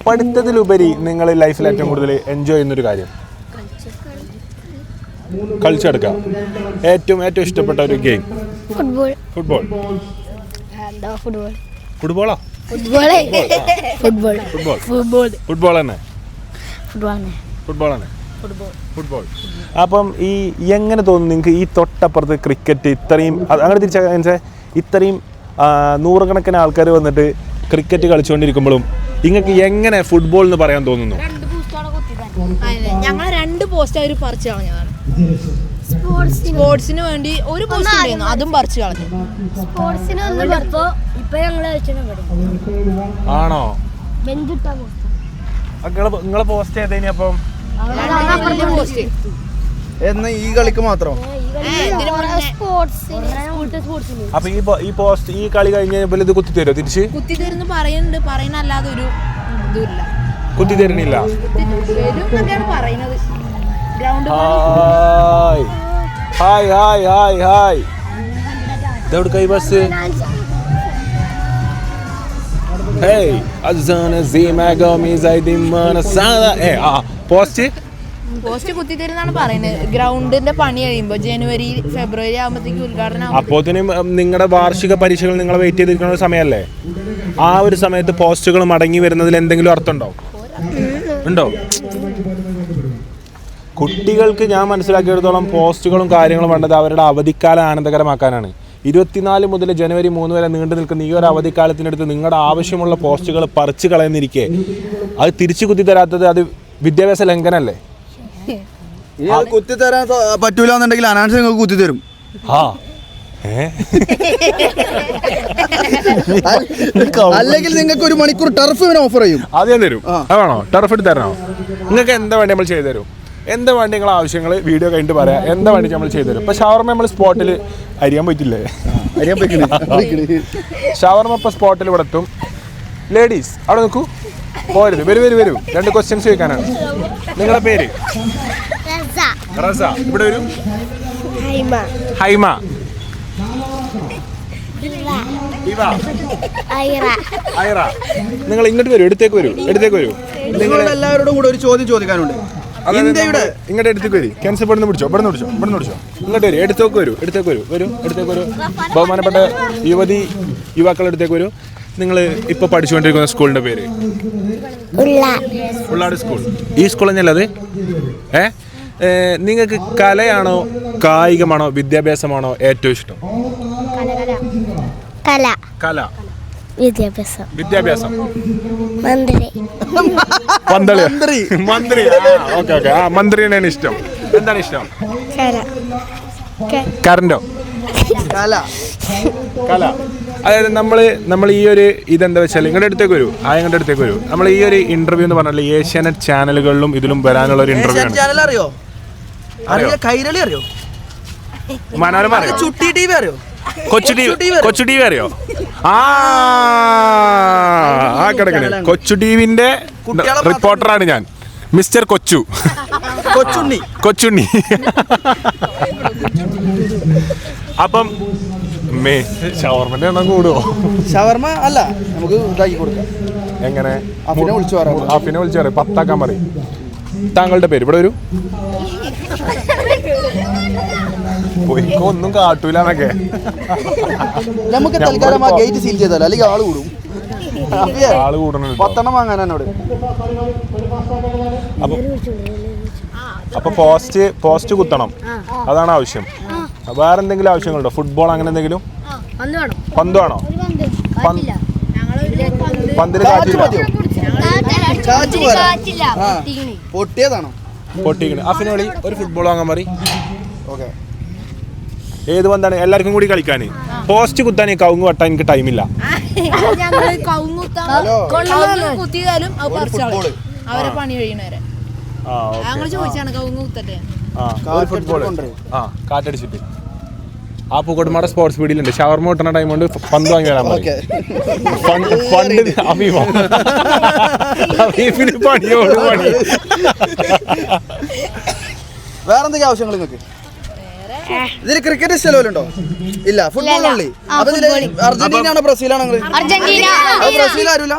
പഠിത്തത്തിലുപരി നിങ്ങൾ ലൈഫിൽ ഏറ്റവും കൂടുതൽ എൻജോയ് ചെയ്യുന്നൊരു കാര്യം? കളിച്ചെടുക്കുക. ഏറ്റവും ഇഷ്ടപ്പെട്ട ഒരു ഗെയിം? ഫുട്ബോളോ? ഫുട്ബോൾ തന്നെ. അപ്പം ഈ എങ്ങനെ തോന്നുന്നു നിങ്ങൾക്ക് ഈ തൊട്ടപ്പുറത്ത് ക്രിക്കറ്റ് ഇത്രയും അങ്ങനെ തിരിച്ചാൽ ഇത്രയും നൂറുകണക്കിന് ആൾക്കാർ വന്നിട്ട് ക്രിക്കറ്റ് കളിച്ചുകൊണ്ടിരിക്കുമ്പോഴും നിങ്ങൾക്ക് എങ്ങനെ ഫുട്ബോൾ എന്ന് പറയാൻ തോന്നുന്നു? ഞങ്ങൾ 2 പോസ്റ്റ് അവർ പറിച്ചു കളഞ്ഞതാണ്. സ്പോർട്സിന് വേണ്ടി ഒരു പോസ്റ്റ് ഉണ്ടായിരുന്നു, അതും പറിച്ചു കളഞ്ഞു. ആണോ? നിങ്ങളെ പോസ്റ്റ് ഏതേനി? അപ്പം എന്ന് ഈ കളിക്ക് മാത്രം അപ്പൊ ഈ പോസ്റ്റ് ഈ കളി കഴിഞ്ഞ ഇത് കുത്തി തരുമോ തിരിച്ച്? കുത്തി തരുന്നു പറയുന്നുണ്ട്, പറയുന്നല്ലാതെ ഒരു ഇതുമില്ല. കുത്തി തരുന്നില്ല. പറയുന്നത് ground hi hi hi hi. ഇതെവിടെ കൈ ബസ്? പോസ്റ്റ് കുത്തി തരുന്നാണ് പറയുന്നത്. ഗ്രൗണ്ടിന്റെ പണി കഴിയുമ്പോ ജനുവരി ഫെബ്രുവരി ആകുമ്പോഴത്തേക്ക് ഉദ്ഘാടനം. അപ്പോഴത്തേനും നിങ്ങളുടെ വാർഷിക പരീക്ഷകൾ നിങ്ങളെ വെയിറ്റ് ചെയ്തിരിക്കുന്ന ഒരു സമയമല്ലേ? ആ ഒരു സമയത്ത് പോസ്റ്റുകൾ മടങ്ങി വരുന്നതിൽ എന്തെങ്കിലും അർത്ഥമുണ്ടോ? ഉണ്ടോ? കുട്ടികൾക്ക് ഞാൻ മനസ്സിലാക്കിയെടുത്തോളം പോസ്റ്റുകളും കാര്യങ്ങളും വേണ്ടത് അവരുടെ അവധിക്കാലം ആനന്ദകരമാക്കാനാണ്. 24 മുതൽ ജനുവരി 3 വരെ നീണ്ടു നിൽക്കുന്ന ഈ ഒരു അവധിക്കാലത്തിനടുത്ത് നിങ്ങളുടെ ആവശ്യമുള്ള പോസ്റ്റുകൾ പറിച്ചു കളയുന്നിരിക്കെ അത് തിരിച്ചു കുത്തി തരാത്തത് അത് വിദ്യാഭ്യാസ ലംഘനല്ലേ? കുത്തി തരാൻ പറ്റൂല എന്നുണ്ടെങ്കിൽ അനാൻസ് നിങ്ങൾക്ക് കുത്തി തരും. അല്ലെങ്കിൽ നിങ്ങൾക്ക് 1 മണിക്കൂർ ടർഫ് ഓഫർ ചെയ്യും. ആദ്യം തരും. അതാണോ ടർഫ് എടുത്ത് തരണോ? നിങ്ങൾക്ക് എന്താ വേണ്ടി നമ്മൾ ചെയ്തു തരും. എന്താ വേണ്ടി നിങ്ങളെ ആവശ്യങ്ങൾ വീഡിയോ കഴിഞ്ഞിട്ട് പറയാം. എന്താ വേണ്ടി നമ്മൾ ചെയ്തു തരും. ഇപ്പൊ ഷവർമ നമ്മൾ സ്പോട്ടിൽ അരിയാൻ പറ്റില്ലേ? ഷവർമ ഇപ്പൊ സ്പോട്ടിൽ ഇവിടെ എത്തും. ലേഡീസ് അവിടെ നിൽക്കൂ, പോരുത്. വരൂ 2 ക്വസ്റ്റ്യൻസ് ചോദിക്കാനാണ്. നിങ്ങളുടെ പേര്? റസ. ഇവിടെ വരൂ. ഹൈമ. ഐറ. നിങ്ങൾ ഇങ്ങോട്ട് വരൂ, എടുത്തേക്ക് വരൂ. നിങ്ങൾ എല്ലാവരോടും കൂടെ ഒരു ചോദ്യം ചോദിക്കാനുണ്ട്. ഇന്ത്യയുടെ ഇങ്ങോട്ട് എടുത്തേക്ക് വരും. ക്യാൻസർ ഇവിടുന്ന് പിടിച്ചോ. ഇങ്ങോട്ട് വരും. എടുത്തേക്ക് വരൂ. ബഹുമാനപ്പെട്ട യുവാക്കൾ എടുത്തേക്ക് വരൂ. നിങ്ങൾ ഇപ്പൊ പഠിച്ചുകൊണ്ടിരിക്കുന്ന സ്കൂളിന്റെ പേര്? ഉള്ളാട് സ്കൂൾ. ഈ സ്കൂൾ തന്നെയല്ലേ അത്? നിങ്ങൾക്ക് കലയാണോ കായികമാണോ വിദ്യാഭ്യാസമാണോ ഏറ്റവും ഇഷ്ടം? കല. വിദ്യാഭ്യാസം. മന്ത്രി. ഓക്കെ. മന്ത്രിയാണ് ഇഷ്ടം. എന്താണ് ഇഷ്ടം? കറണ്ടോ? കല. അതായത് നമ്മൾ ഈ ഒരു ഇതെന്താ വെച്ചാൽ ഇങ്ങോട്ട് അടുത്തേക്ക് വരൂ. നമ്മൾ ഈ ഒരു ഇന്റർവ്യൂ എന്ന് പറഞ്ഞാൽ ഏഷ്യാനെറ്റ് ചാനലുകളിലും ഇതിലും വരാനുള്ള ഒരു ഇന്റർവ്യൂ ആണ്. അറിയോ? കൈരളി അറിയോ? മനോരമ അറിയോ? ചുട്ടി ടിവി അറിയോ? കൊച്ചു ടി വി അറിയോ? കിടക്കണേ. കൊച്ചു ടിവിന്റെ റിപ്പോർട്ടറാണ് ഞാൻ, മിസ്റ്റർ കൊച്ചുണ്ണി. അപ്പം ഷവർമന്റെ എണ്ണം കൂടുവോ? ഷവർമ അല്ല, നമുക്ക് ഇതാക്കി കൊടുക്കാം. എങ്ങനെ? അഫിനെ വിളിച്ചു പറയാം. 10 ആക്കാൻ പറയും. താങ്കളുടെ പേര്? ഇവിടെ വരൂ. ഒന്നും കാട്ടൂലെന്നൊക്കെ. നമുക്ക് തൽക്കാലം ആ ഗേറ്റ് സീൽ ചെയ്താലോ, അല്ലെങ്കിൽ ആള് കൂടും. ആള് കൂടണം. 10 വാങ്ങാൻ എന്നോട്. അപ്പൊ പോസ്റ്റ് കുത്തണം, അതാണ് ആവശ്യം. വേറെ എന്തെങ്കിലും ആവശ്യങ്ങളുണ്ടോ? ഫുട്ബോൾ അങ്ങനെ എന്തെങ്കിലും? പന്ത് വേണോ? പന്തിന് പൊട്ടിയതാണോ? പൊട്ടിക്കണ്. അഫിനോളി ഒരു ഫുട്ബോൾ വാങ്ങാൻ മതി. ഓക്കെ. ഏത് പന്താണ്? എല്ലാവർക്കും കൂടി കളിക്കാൻ. പോസ്റ്റ് കുത്താൻ കവുങ്ങ് വെട്ടാൻ എനിക്ക് ടൈമില്ല. കുത്തിയതാലും അവരെ പണി കഴിയണവരെ ചോദിച്ചാണ് കവുങ്ങ് കുത്തട്ടെ. ഫുട്ബോൾ കാറ്റടിച്ചിട്ട് ആ പൂക്കോട്ടുമാടെ സ്പോർട്സ് പീഡിയയിലുണ്ട്. ഷവർമ കിട്ടുന്ന ടൈം കൊണ്ട് പന്ത് വാങ്ങി വരാൻ പറയും. ഫണ്ട് അഫീഫിന് പണിയോട് പണി. വേറെന്തൊക്കെ ആവശ്യങ്ങൾ നിങ്ങൾക്ക്? ഇതിൽ ക്രിക്കറ്റ് സ്ഥലമുണ്ടോ? ഇല്ല, ഫുട്ബോൾ ഉള്ളി. അപ്പൊ അർജന്റീന ആണോ ബ്രസീലാണോ? ബ്രസീൽ ആരുമില്ല.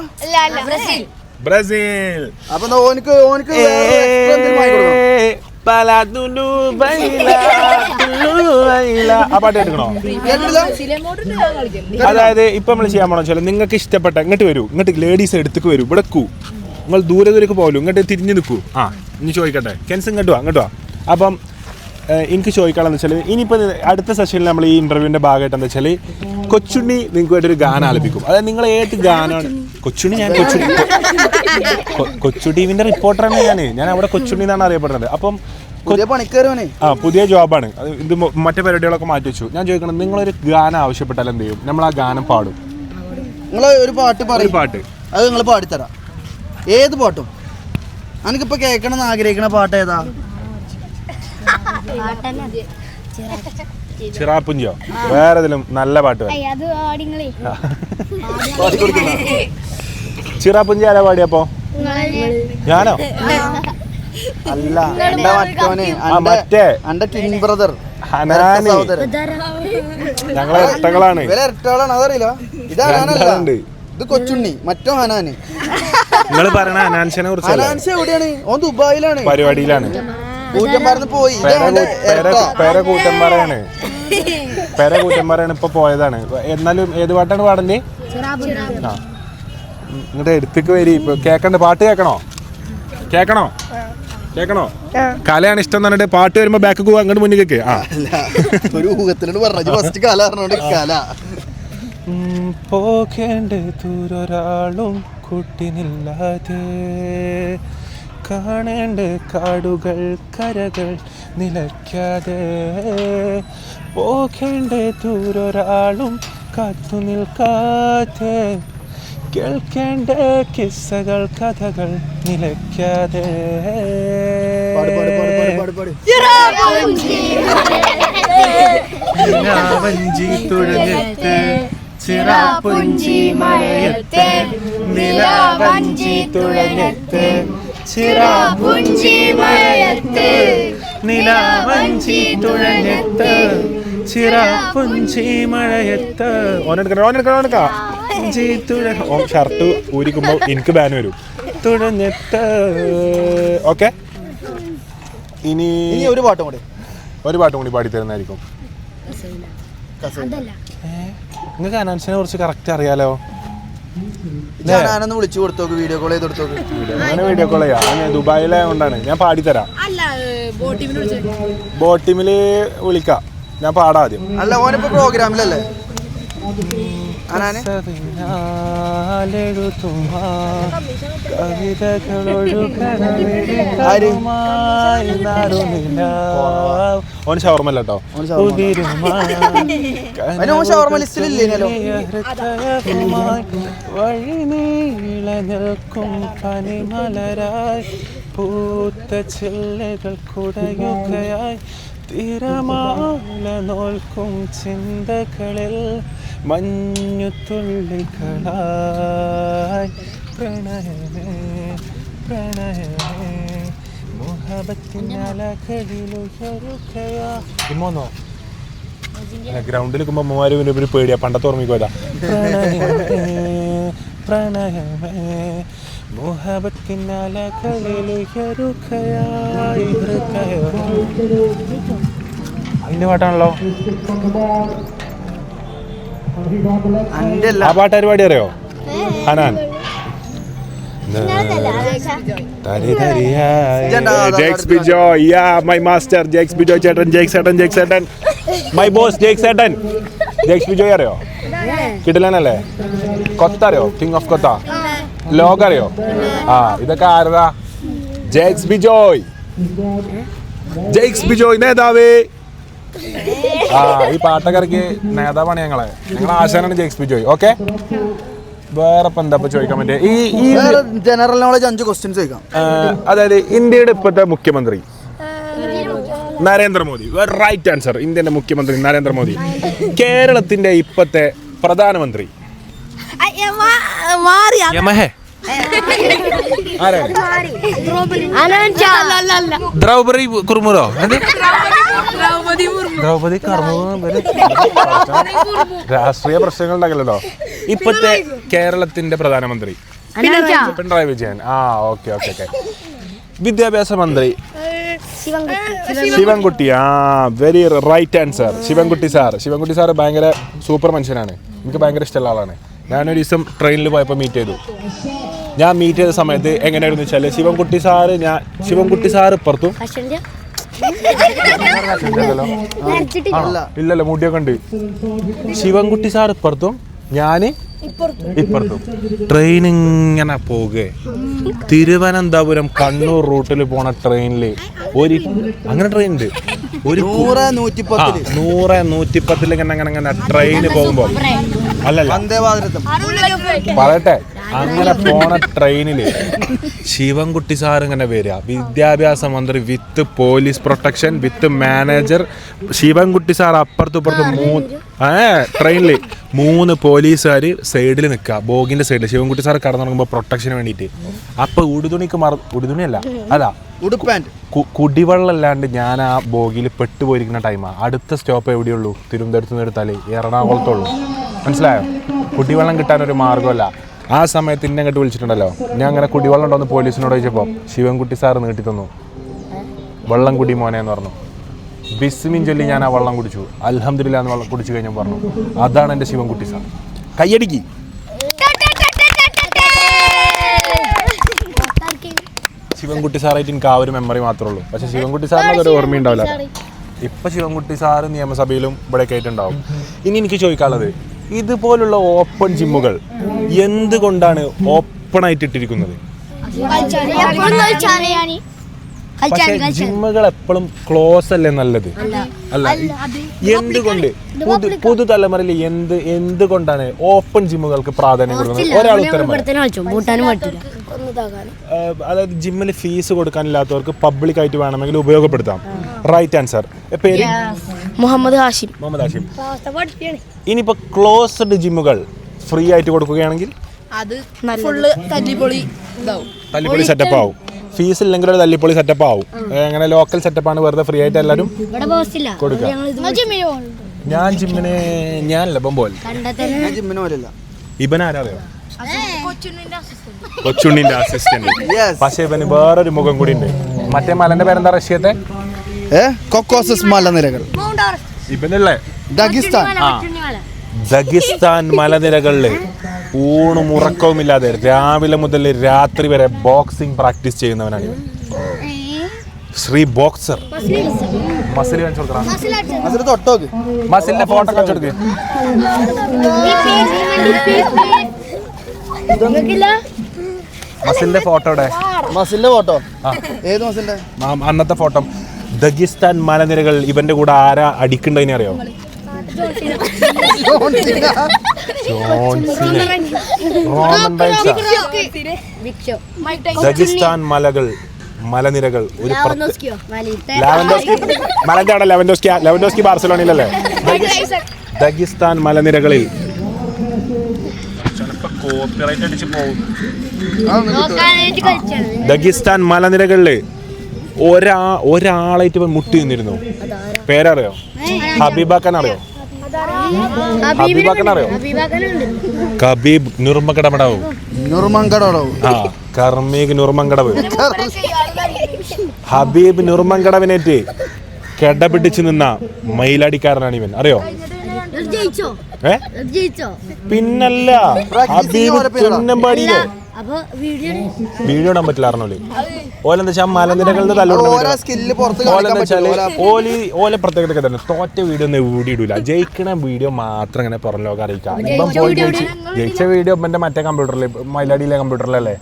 ബ്രസീൽ. അപ്പൊ ഓനക്ക് അതായത് ഇപ്പൊ നമ്മൾ ചെയ്യാൻ പോണെന്ന് വെച്ചാൽ നിങ്ങൾക്ക് ഇഷ്ടപ്പെട്ട ഇങ്ങോട്ട് വരൂ. ഇങ്ങോട്ട് ലേഡീസ് എടുത്തേക്ക് വരൂ. ഇവിടെ നിങ്ങൾ ദൂരേക്ക് പോകലൂ. ഇങ്ങോട്ട് തിരിഞ്ഞു നിൽക്കൂ. ഇനി ചോദിക്കട്ടെ. കെൻസ് ഇങ്ങോട്ട് വാ. അപ്പം എനിക്ക് ചോദിക്കാമെന്ന് വെച്ചാൽ ഇനിയിപ്പോൾ അടുത്ത സെഷനിൽ നമ്മൾ ഈ ഇൻ്റർവ്യൂവിൻ്റെ ഭാഗമായിട്ട് എന്താ വെച്ചാൽ കൊച്ചുണ്ണി നിങ്ങൾക്കുമായിട്ടൊരു ഗാനം ആലപിക്കും. അതായത് നിങ്ങൾ ഏത് ഗാനമാണ്? കൊച്ചുണ്ണി കൊച്ചു ടിവിൻ്റെ റിപ്പോർട്ടറാണ് ഞാൻ അവിടെ കൊച്ചുണ്ണി എന്നാണ് അറിയപ്പെടുന്നത്. അപ്പം പുതിയ ജോബാണ് അത്. ഇത് മറ്റു പരിപാടികളൊക്കെ മാറ്റി വെച്ചു. ഞാൻ ചോദിക്കണം, നിങ്ങളൊരു ഗാനം ആവശ്യപ്പെട്ടാൽ എന്ത് ചെയ്യും? നമ്മൾ ആ ഗാനം പാടും. നിങ്ങൾ ഒരു പാട്ട് അത് നിങ്ങൾ പാടിത്തരാം. ഏത് പാട്ടും. എനിക്കിപ്പോൾ കേൾക്കണം എന്ന് ആഗ്രഹിക്കണ പാട്ട് ഏതാ? ചിറാപ്പുഞ്ചിയോ? വേറെ ഏതെങ്കിലും നല്ല പാട്ട് വരും. അത് ആടിങ്ങളെ ചിറാപ്പുഞ്ചി ആരാ പാടിയപ്പോ? ഞാനോ? അല്ല എന്റെ മറ്റോനെ മറ്റേ എന്റെ ട്വിൻ ബ്രദർ ഹനാനി. ഞങ്ങളെ ഇരട്ടകളാണ്. ഇവരെ ഇരട്ടകളാണ്, അതറിയില്ല. ഇത് ഹനാനല്ല, രണ്ടാളുണ്ട്. ഇത് കൊച്ചുണ്ണി, മറ്റോ ഹനാന്. നിങ്ങൾ പറയണ ഹനാൻസിനെ കുറിച്ചല്ലേ? ഹനാൻസ് എവിടെയാണ്? ഓൻ ദുബായിലാണ്, പരിപാടിയിലാണ്. കൂറ്റമ്പാറന്ന് പോയി. പേര കൂറ്റമ്പാറയാണ്. പേര കൂറ്റമ്പാറയാണ് ഇപ്പൊ പോയതാണ്. എന്നാലും ഏത് പാട്ടാണ് പാടണ്ടേ? ആ ഇങ്ങോട്ട് എടുത്തേക്ക് വരി. ഇപ്പൊ കേക്കണ്ട, പാട്ട് കേക്കണോ? കേക്കണോ? കലയാണ് ഇഷ്ടം എന്ന് പറഞ്ഞിട്ട് പാട്ട് വരുമ്പോ ബാക്ക് പോവാ, അങ്ങോട്ട് മുന്നിൽ കേക്ക്. ആ ഒരു ഊഹത്തിലോട് പറഞ്ഞു ഫസ്റ്റ് കല പറഞ്ഞോണ്ട് കല. പോകേണ്ട ദൂരൊരാളും കൂട്ടിനില്ലാതെ, കാണേണ്ട കാടുകൾ കരകൾ നിലയ്ക്കാതെ, പോകേണ്ട ദൂരൊരാളും കാത്തു നിൽക്കാതെ, കേൾക്കേണ്ട കിസ്സകൾ കഥകൾ നിലയ്ക്കാതെ. നിലാവഞ്ചി തുഴഞ്ഞെത്ത് ചിറാപ്പുഞ്ചി മഴയത്ത്, നിലാവഞ്ചി തുഴഞ്ഞെത്ത് ചിറാപ്പുഞ്ചി മഴയത്ത്, നിലാവഞ്ചി തുഴഞ്ഞെത്ത് ചിറാപ്പുഞ്ചി മഴയത്ത്. ഓനെടുക്കാം. ഷർട്ട് ഊരിക്കുമ്പോ എനിക്ക് ബാൻ വരും. തുഴഞ്ഞെത്ത്. ഓക്കെ, ഇനി ഒരു പാട്ടും കൂടി പാടിത്തരുന്നതായിരിക്കും. നിങ്ങൾക്ക് ഹനാൻസിനെ കുറിച്ച് കറക്റ്റ് അറിയാലോ. ഞാനൊന്ന് വിളിച്ചു കൊടുത്തോക്ക്, വീഡിയോ കോൾ ചെയ്ത് കൊടുത്തോക്ക്. അങ്ങനെ വീഡിയോ കോൾ ചെയ്യാം. ഞാൻ ദുബായിലായതുകൊണ്ടാണ്. ഞാൻ പാടിത്തരാം. ബോട്ടിമില് വിളിക്കാം, ഞാൻ പാടാം ആദ്യം. അല്ല, ഓനിപ്പോ പ്രോഗ്രാമിലല്ലേ? ഓന് ഷവർമല്ല കേട്ടോ. ഷവർമ ലിസ്റ്റിലില്ലേനല്ലോ. വഴി നീള നിൽക്കും പനിമലരായി, പൂത്ത ചില്ലകൾ കുടയുകയായി, തിരമാല നോൽക്കും ചിന്തകളിൽ മഞ്ഞുതുള്ളികളായി, പ്രണയമേ മുഹബത്തിനലകളിലുയരുകയാ. ഇമ്മോന്നോ ഗ്രൗണ്ടിൽ നിൽക്കുമ്പോൾ മൂവായിരം ഒരു പേടിയാ. പണ്ടത്തെ ഓർമ്മിക്കോതാ. പ്രണയമേ മുഹബത്തിനലകളിലുയരുകയായി ഹൃദയം. അതിന്റെ പാട്ടാണല്ലോ. ആ പാട്ട് പാടി അറിയോ ഹനാൻ? ജെക്സ് ബിജോയ്, മൈ മാസ്റ്റർ ജെക്സ് ബിജോയ് ചേട്ടൻ, മൈ ബോസ് ജെക്സ് ബിജോയ് അറിയോ? കിടിലനല്ലേ? കൊത്ത അറിയോ? കിങ് ഓഫ് കൊത്ത, ലോക അറിയോ? ആ ഇതൊക്കെ ആരതാ? ജെക്സ് ബിജോയ് നേതാവേ. ആ ഈ പാട്ടക്കാർക്ക് നേതാവാണ് ഞങ്ങളെ ആശാനാണ് ജെക്സ് ബിജോയ്. ഓക്കെ, വേറെ ഇപ്പൊ എന്താ ചോദിക്കാൻ പറ്റിയ? ഈ ജനറൽ നോളജ് 5 ക്വസ്റ്റ്യൻസ് ചോദിക്കാം. അതായത് ഇന്ത്യയുടെ ഇപ്പോഴത്തെ മുഖ്യമന്ത്രി നരേന്ദ്രമോദി. Right answer. ഇന്ത്യന്റെ മുഖ്യമന്ത്രി നരേന്ദ്രമോദി. കേരളത്തിന്റെ ഇപ്പോഴത്തെ പ്രധാനമന്ത്രി യമഹേ ആരാണ്? ദ്രൗപദി കുർമുറോ? ദ്രൗപദി രാഷ്ട്രീയ പ്രശ്നങ്ങൾ ഉണ്ടാകില്ലല്ലോ. ഇപ്പോഴത്തെ കേരളത്തിന്റെ പ്രധാനമന്ത്രി പിണറായി വിജയൻ. ആ ഓക്കെ. വിദ്യാഭ്യാസ മന്ത്രി ശിവൻകുട്ടി. ആ very right answer. Sivankutty sir ഭയങ്കര സൂപ്പർ മനുഷ്യനാണ്. എനിക്ക് ഭയങ്കര ഇഷ്ടമുള്ള ആളാണ്. ഞാനൊരു ദിവസം ട്രെയിനിൽ പോയപ്പോൾ മീറ്റ് ചെയ്തു. ഞാൻ മീറ്റ് ചെയ്ത സമയത്ത് എങ്ങനെയായിരുന്നു വെച്ചാൽ ശിവൻകുട്ടി സാർ ഇപ്പുറത്തും ഇല്ലല്ലോ മുടിയൊക്കെ ഉണ്ട്. ശിവൻകുട്ടി സാർ ഇപ്പുറത്തും ഞാൻ ഇപ്പുറത്തും. ട്രെയിൻ ഇങ്ങനെ പോകുക. തിരുവനന്തപുരം കണ്ണൂർ റൂട്ടിൽ പോണ ട്രെയിനിൽ അങ്ങനെ ട്രെയിൻ ഉണ്ട്. ഒരു 100-110 ഇങ്ങനെ ട്രെയിന് പോകുമ്പോ അല്ലല്ല പറയട്ടെ, അങ്ങനെ പോണ ട്രെയിനില് ശിവൻകുട്ടി സാർ ഇങ്ങനെ വരിക, വിദ്യാഭ്യാസ മന്ത്രി വിത്ത് പോലീസ് പ്രൊട്ടക്ഷൻ വിത്ത് മാനേജർ. ശിവൻകുട്ടി സാർ അപ്പുറത്തും ട്രെയിനിൽ 3 പോലീസുകാർ സൈഡിൽ നിൽക്കുക, ബോഗിന്റെ സൈഡിൽ. ശിവൻകുട്ടി സാർ കടന്നിറങ്ങുമ്പോൾ പ്രൊട്ടക്ഷന് വേണ്ടിയിട്ട്. അപ്പൊ ഉടുതുണിയല്ല അതാ കുടിവെള്ളം ഇല്ലാണ്ട് ഞാൻ ആ ബോഗിയിൽ പെട്ടുപോയിരിക്കുന്ന ടൈമാണ്. അടുത്ത സ്റ്റോപ്പ് എവിടെയുള്ളൂ? തിരുവനന്തപുരത്ത് നിന്ന് എടുത്താൽ എറണാകുളത്തുള്ളൂ. മനസ്സിലായോ? കുടിവെള്ളം കിട്ടാനൊരു മാർഗ്ഗമല്ല. ആ സമയത്ത് ഇന്നെ അങ്ങോട്ട് വിളിച്ചിട്ടുണ്ടല്ലോ, ഞാൻ അങ്ങനെ കുടിവെള്ളം ഉണ്ടോന്ന് പോലീസിനോട് ചോദിച്ചപ്പോൾ ശിവൻകുട്ടി സാർ നീട്ടി തന്നു. വെള്ളം കുടി മോനെ എന്ന് പറഞ്ഞു. ബിസ്മിൻ ചൊല്ലി ഞാൻ ആ വെള്ളം കുടിച്ചു. അൽഹംദുലില്ലാ എന്ന് വെള്ളം കുടിച്ചു കഴിഞ്ഞാൽ പറഞ്ഞു, അതാണ് എൻ്റെ ശിവൻകുട്ടി സാർ. കയ്യടിക്ക്. ശിവൻകുട്ടി സാറായിട്ട് എനിക്ക് ആ ഒരു മെമ്മറി മാത്രമേ ഉള്ളൂ. പക്ഷെ ശിവൻകുട്ടി സാറിന് അതൊരു ഓർമ്മയുണ്ടാവില്ല. ഇപ്പൊ ശിവൻകുട്ടി സാറ് നിയമസഭയിലും ഇവിടെ ആയിട്ടുണ്ടാവും. ഇനി എനിക്ക് ചോദിക്കാനുള്ളത്, ഇതുപോലുള്ള ഓപ്പൺ ജിമ്മുകൾ എന്തുകൊണ്ടാണ് ഓപ്പൺ ആയിട്ട് ഇട്ടിരിക്കുന്നത്? പക്ഷെ ജിമ്മുകൾ എപ്പോഴും ക്ലോസ് അല്ലേ നല്ലത്? അല്ല, എന്തുകൊണ്ട് പുതുതലമുറയിൽ എന്തുകൊണ്ടാണ് ഓപ്പൺ ജിമ്മുകൾക്ക് പ്രാധാന്യം കൊടുക്കുന്നത്? ഒരാൾ ഉത്തരം പറയും. അതായത് ജിമ്മിൽ ഫീസ് കൊടുക്കാനില്ലാത്തവർക്ക് പബ്ലിക് ആയിട്ട് വേണമെങ്കിൽ ഉപയോഗപ്പെടുത്താം. Right answer. പേര് മുഹമ്മദ് ഹാഷിം. ഇനിയിപ്പോ ക്ലോസ്ഡ് ജിമ്മുകൾ ഫ്രീ ആയിട്ട് കൊടുക്കുകയാണെങ്കിൽ അത് ഫുള്ള് തല്ലിപ്പൊളി സെറ്റപ്പ് ആവും. ഫീസ് ഇല്ലെങ്കിൽ ഒരു തല്ലിപ്പൊളി സെറ്റപ്പ് ആവും. അങ്ങനെ ലോക്കൽ സെറ്റപ്പാണ്, വെറുതെ ഫ്രീ ആയിട്ട് എല്ലാവരും കൊടുക്കുക. ഞാനല്ല ഇപ്പം പോലെ ഇവൻ ആരാ അറിയോ? കൊച്ചുണ്ണിന്റെ അസിസ്റ്റന്റ്. പക്ഷെ ഇവന് വേറൊരു മുഖം കൂടി ഉണ്ട്. മറ്റേ മലന്റെ പേരെന്താ? റഷ്യത്തെ കൊക്കോസസ് മലനിരകൾ. ഇവനല്ലേ ദഗിസ്ഥാൻ മലനിരകളില് ഊണും ഉറക്കവുമില്ലാതെ രാവിലെ മുതൽ രാത്രി വരെ ബോക്സിംഗ് പ്രാക്ടീസ് ചെയ്യുന്നവനാണ് ഇവൻ. ശ്രീ ബോക്സർ. മസിൽ കാണിച്ചു കൊടുക്കണം. മസിലിന്റെ ഫോട്ടോ കാണിച്ചു കൊടുക്ക്. മസിലിന്റെ ഫോട്ടോടെ മസിലിന്റെ ഫോട്ടോ ഏത് മസിലിന്റെ? അന്നത്തെ ഫോട്ടോ. ദഗിസ്ഥാൻ മലനിരകൾ ഇവന്റെ കൂടെ ആരാ അടിക്കണ്ടതിനെ അറിയോ? ദഗിസ്ഥാൻ മലനിരകൾ ഒരു ലെവൻഡോസ്കി ബാർസലോണയിലല്ലേ? ദഗിസ്ഥാൻ മലനിരകളിൽ കോപ്പിറൈറ്റ് അടിച്ച് പോകും. ദഗിസ്ഥാൻ മലനിരകളില് ഒരാളായിട്ട് ഇവൻ മുട്ടി നിന്നിരുന്നു. പേരറിയോ? ഹബീബാക്കാൻ അറിയോ? ഹബീബാക്കാൻ അറിയോ? കബീബ് നുർമങ്കടമടവ്. ആ കർമ്മീഗ് നുർമങ്കടവ്. ഹബീബ് നുർമങ്കടവിനേറ്റ് കെടപിടിച്ച് നിന്ന മയിലാടിക്കാരനാണ് ഇവൻ. അറിയോ? പിന്നല്ല, ഹബീബ് തുന്നമ്പാടിയിലെ വീഡിയോ ഇടാൻ പറ്റില്ല. അറിഞ്ഞോളി ഓലെന്താ വെച്ചാൽ മലനിരകളുടെ ഓലെ പ്രത്യേകത തന്നെ തോറ്റ വീഡിയോ ഒന്നും വീഡിയോ ഇടൂല. ജയിക്കണ വീഡിയോ മാത്രം ഇങ്ങനെ പുറം ലോകം അറിയിക്കാം. ഇപ്പം പോയി ജയിച്ച വീഡിയോ എന്റെ മറ്റേ കമ്പ്യൂട്ടറിൽ മയിലാടിയിലെ കമ്പ്യൂട്ടറിലല്ലേ.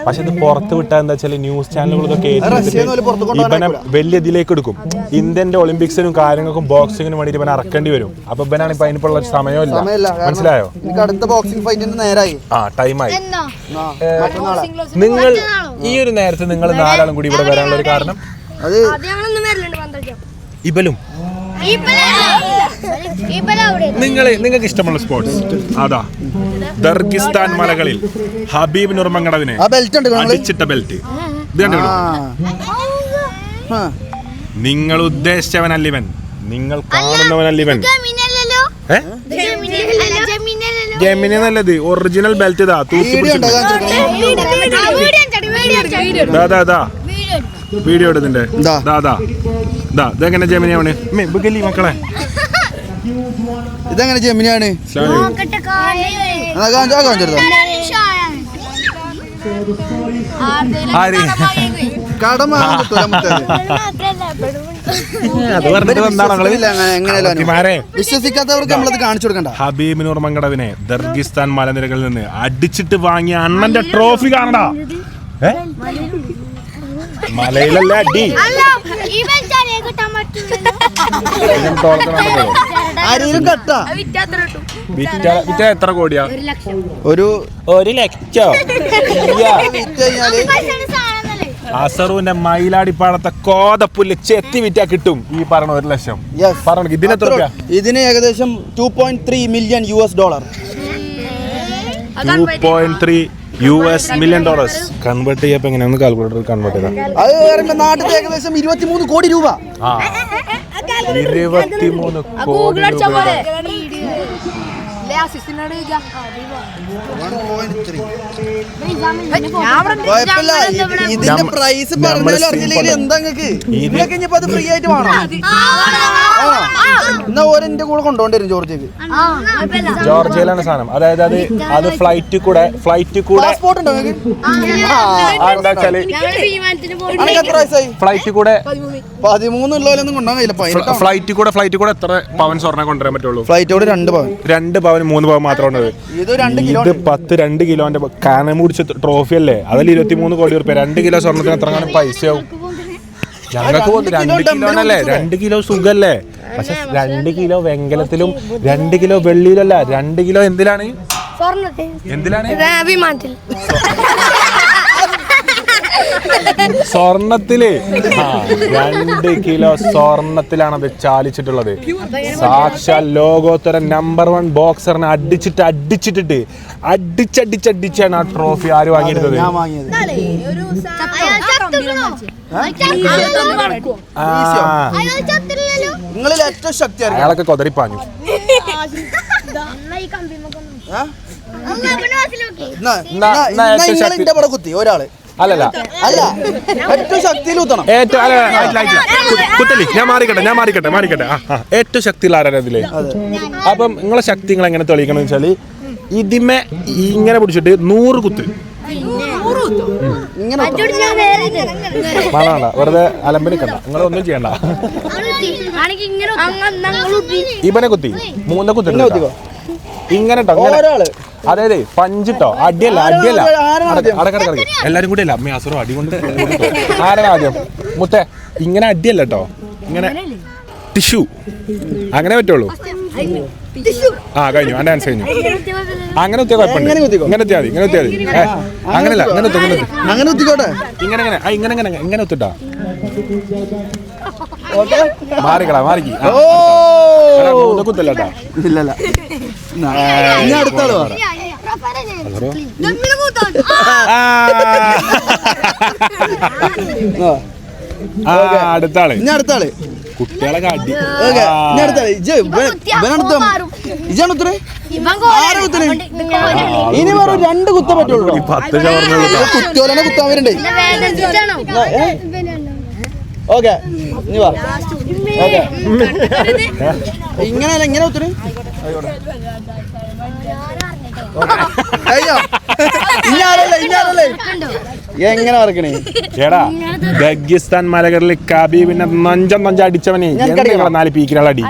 പക്ഷെ ഇത് പുറത്ത് വിട്ടാൽ എന്താ വെച്ചാൽ ന്യൂസ് ചാനലുകളൊക്കെ ഇവനെ വലിയ ഇതിലേക്ക് എടുക്കും. ഇന്ത്യന്റെ ഒളിമ്പിക്സിനും കാര്യങ്ങൾക്കും ബോക്സിങ്ങിനും വേണ്ടിയിട്ട് ഇവനെ ഇറക്കേണ്ടി വരും. അപ്പൊ ഇവനാണ് ഇപ്പൊ അതിനിപ്പോൾ സമയമില്ല. മനസ്സിലായോ? ആ ടൈമായി. നിങ്ങൾ ഈ ഒരു നേരത്തെ നിങ്ങൾ 4 ആളും കൂടി ഇവിടെ വരാനുള്ള ഒരു കാരണം ഇബലും നിങ്ങൾക്ക് ഇഷ്ടമുള്ള സ്പോർട്സ് അതാ. ദർഗിസ്ഥാൻ മലകളിൽ ഹബീബ് നുർമങ്കടവിനെ അടിച്ചിട്ട ബെൽറ്റ് ഇത് കണ്ടു. നിങ്ങൾ ഉദ്ദേശിച്ചവനല്ലിവൻ, നിങ്ങൾ കാണുന്നവനല്ലിവൻ. ജെമിനി നല്ലത് ഒറിജിനൽ ബെൽറ്റ് ഇതാ തൂക്കി വീഡിയോ എടുത്തിന്റെ ഇതെങ്ങനെ ജെമിനിയാണ് മക്കളെ? ഇതെങ്ങനെ ജെമിനിയാണ്? വിശ്വസിക്കാത്തവർക്ക് നമ്മളത് കാണിച്ചു കൊടുക്കണ്ട. ഹബീബ് നുർമങ്കടവിനെ ദർഗിസ്ഥാൻ മലനിരകളിൽ നിന്ന് അടിച്ചിട്ട് വാങ്ങിയ അണ്ണന്റെ ട്രോഫി കാണടാ. മലയിലല്ല അടി. അരിയിലും കട്ട വിറ്റ എത്ര കോടിയാ? ഒരു 1 ലക്ഷം. വിറ്റ് കഴിഞ്ഞാല് അസറുവിന്റെ മയിലാടിപ്പാടത്തെ കോതപ്പുല്ല് ചെത്തി വിറ്റാ കിട്ടും ഈ പറഞ്ഞ 1 ലക്ഷം. Yes. പറഞ്ഞു ഇതിന് എത്ര രൂപ? ഇതിന് ഏകദേശം $2.3 million. $2.3 million. കൺവേർട്ട് ചെയ്യപ്പോ എങ്ങനെയാണ് കാൽക്കുലേറ്റർ കൺവേർട്ട് ചെയ്താ? അത് പറയുമ്പോ നാട്ടിൽ ഏകദേശം 23 കോടി രൂപ. 23 കോടി രൂപ. കുഴപ്പമില്ല, ഇതിന്റെ പ്രൈസ് പറഞ്ഞാലും അറിഞ്ഞില്ലെങ്കിൽ എന്താ നിങ്ങക്ക്? ഇതിനൊക്കെ ഇനിയിപ്പോ അത് ഫ്രീ ആയിട്ട് വേണം. എന്നാ ഓരെന്റെ കൂടെ കൊണ്ടുപോകേണ്ടി ജോർജിയക്ക്. ജോർജിയയിലാണ് സാധനം. അതായത് അത് ഫ്ലൈറ്റ് കൂടെ പാസ്പോർട്ട് ഉണ്ടോ നിങ്ങൾക്ക്? എന്താ വെച്ചാല് അനക്ക് എത്ര വയസ്സായി? ഫ്ലൈറ്റ് കൂടെ 13 ഉള്ളവരൊന്നും കൊണ്ടുപോകാൻ കഴിയില്ല. ഫ്ലൈറ്റ് കൂടെ എത്ര പവൻ സ്വർണ്ണം കൊണ്ടുവരാൻ പറ്റുള്ളൂ? ഫ്ലൈറ്റോട് 2 പവൻ, 2 പവൻ 3 പവൻ മാത്രമാണ്. ഇത് 2 കിലോ. ഇത് 2 കിലോന്റെ കാനം മുടിച്ച ട്രോഫി അല്ലേ? അതിൽ 23 കോടി രൂപ. 2 കിലോ സ്വർണ്ണത്തിന് എത്ര കാണും പൈസയാവും? ഞങ്ങൾക്ക് 2 കിലോനല്ലേ? 2 കിലോ സുഖല്ലേ? പക്ഷെ 2 കിലോ വെങ്കലത്തിലും 2 കിലോ വെള്ളിയിലല്ല. 2 കിലോ എന്തിലാണ്? സ്വർണത്തില് 2 കിലോ സ്വർണത്തിലാണ് അത് ചാലിച്ചിട്ടുള്ളത്. സാക്ഷാൽ ലോകോത്തര നമ്പർ 1 ബോക്സറിനെ അടിച്ചിട്ടാണ് ആ ട്രോഫി ആര് വാങ്ങിയിരുന്നത്? ഞാൻ വാങ്ങിയത്. നിങ്ങളിൽ ഏറ്റവും ശക്തി അയാളൊക്കെ കൊതറിപ്പാഞ്ഞു. എന്റെ പടം കുത്തി ഒരാള് അല്ലല്ല അല്ല, ഏറ്റവും ശക്തിയിൽ കുത്തണം. കുത്തലി ഞാൻ മാറിക്കട്ടെ. ഏറ്റവും ശക്തിയുള്ള ആരാണ് ഇതില്? അപ്പം നിങ്ങളെ ശക്തി നിങ്ങൾ എങ്ങനെ തെളിയിക്കണം വെച്ചാല് ഇതിമേ ഇങ്ങനെ പിടിച്ചിട്ട് 100 കുത്ത്. ഇങ്ങനെ വേണ്ട, വെറുതെ അലമ്പനിക്കണ്ട. നിങ്ങളൊന്നും ചെയ്യണ്ട. ഇവനെ കുത്തി 3 കുത്തിട്ടോ ഇങ്ങനെ ഒരാള്. അതായത് പഞ്ചിട്ടോ അടിയല്ല അടക്കടക്ക് എല്ലാരും കൂടി അല്ല. അമ്മ അസുറോ അടി കൊണ്ട് ആരാണ് ആദ്യം? മുത്തേ ഇങ്ങനെ അടിയല്ല കേട്ടോ, ഇങ്ങനെ ടിഷ്യൂ അങ്ങനെ പറ്റുള്ളൂ. കഴിഞ്ഞു. എൻ്റെ ആൻസർ കഴിഞ്ഞു. അങ്ങനെ കുത്തിയ കുഴപ്പമില്ല. ഇങ്ങനെ കുത്തിയാൽ മതി. അങ്ങനെയല്ല, അങ്ങനെ കുത്തിക്കോട്ടെ. ഇങ്ങനെ കുത്തിട്ടാ മാറിക്കടാ. കുത്തല്ലട്ടാ. ഇല്ലല്ല, ഇനി അടുത്താള് പറ. അടുത്താള് ഇനി അടുത്താള് കുട്ടികളൊക്കെ അടി. ഇനി അടുത്താള് ഇജാണുത്തരേ. ഇനി വേറെ 2 കുത്ത പറ്റുള്ളൂ. 10 ഷവർമ്മ കുത്തിയോലെ കുത്താൻ വരണ്ടേ? ഓക്കെ, ഇനി വാ. ഓക്കെ, ഇങ്ങനെയല്ല, ഇങ്ങനെ കുത്തര്. അയ്യോ, ഇഞ്ഞാരല്ലേ എങ്ങനെ മറക്കണേ? എടാ ദഗിസ്ഥാൻ മലകളിൽ കബീബിനെ നഞ്ചം അടിച്ചവനെ 4 പീക്കിനടി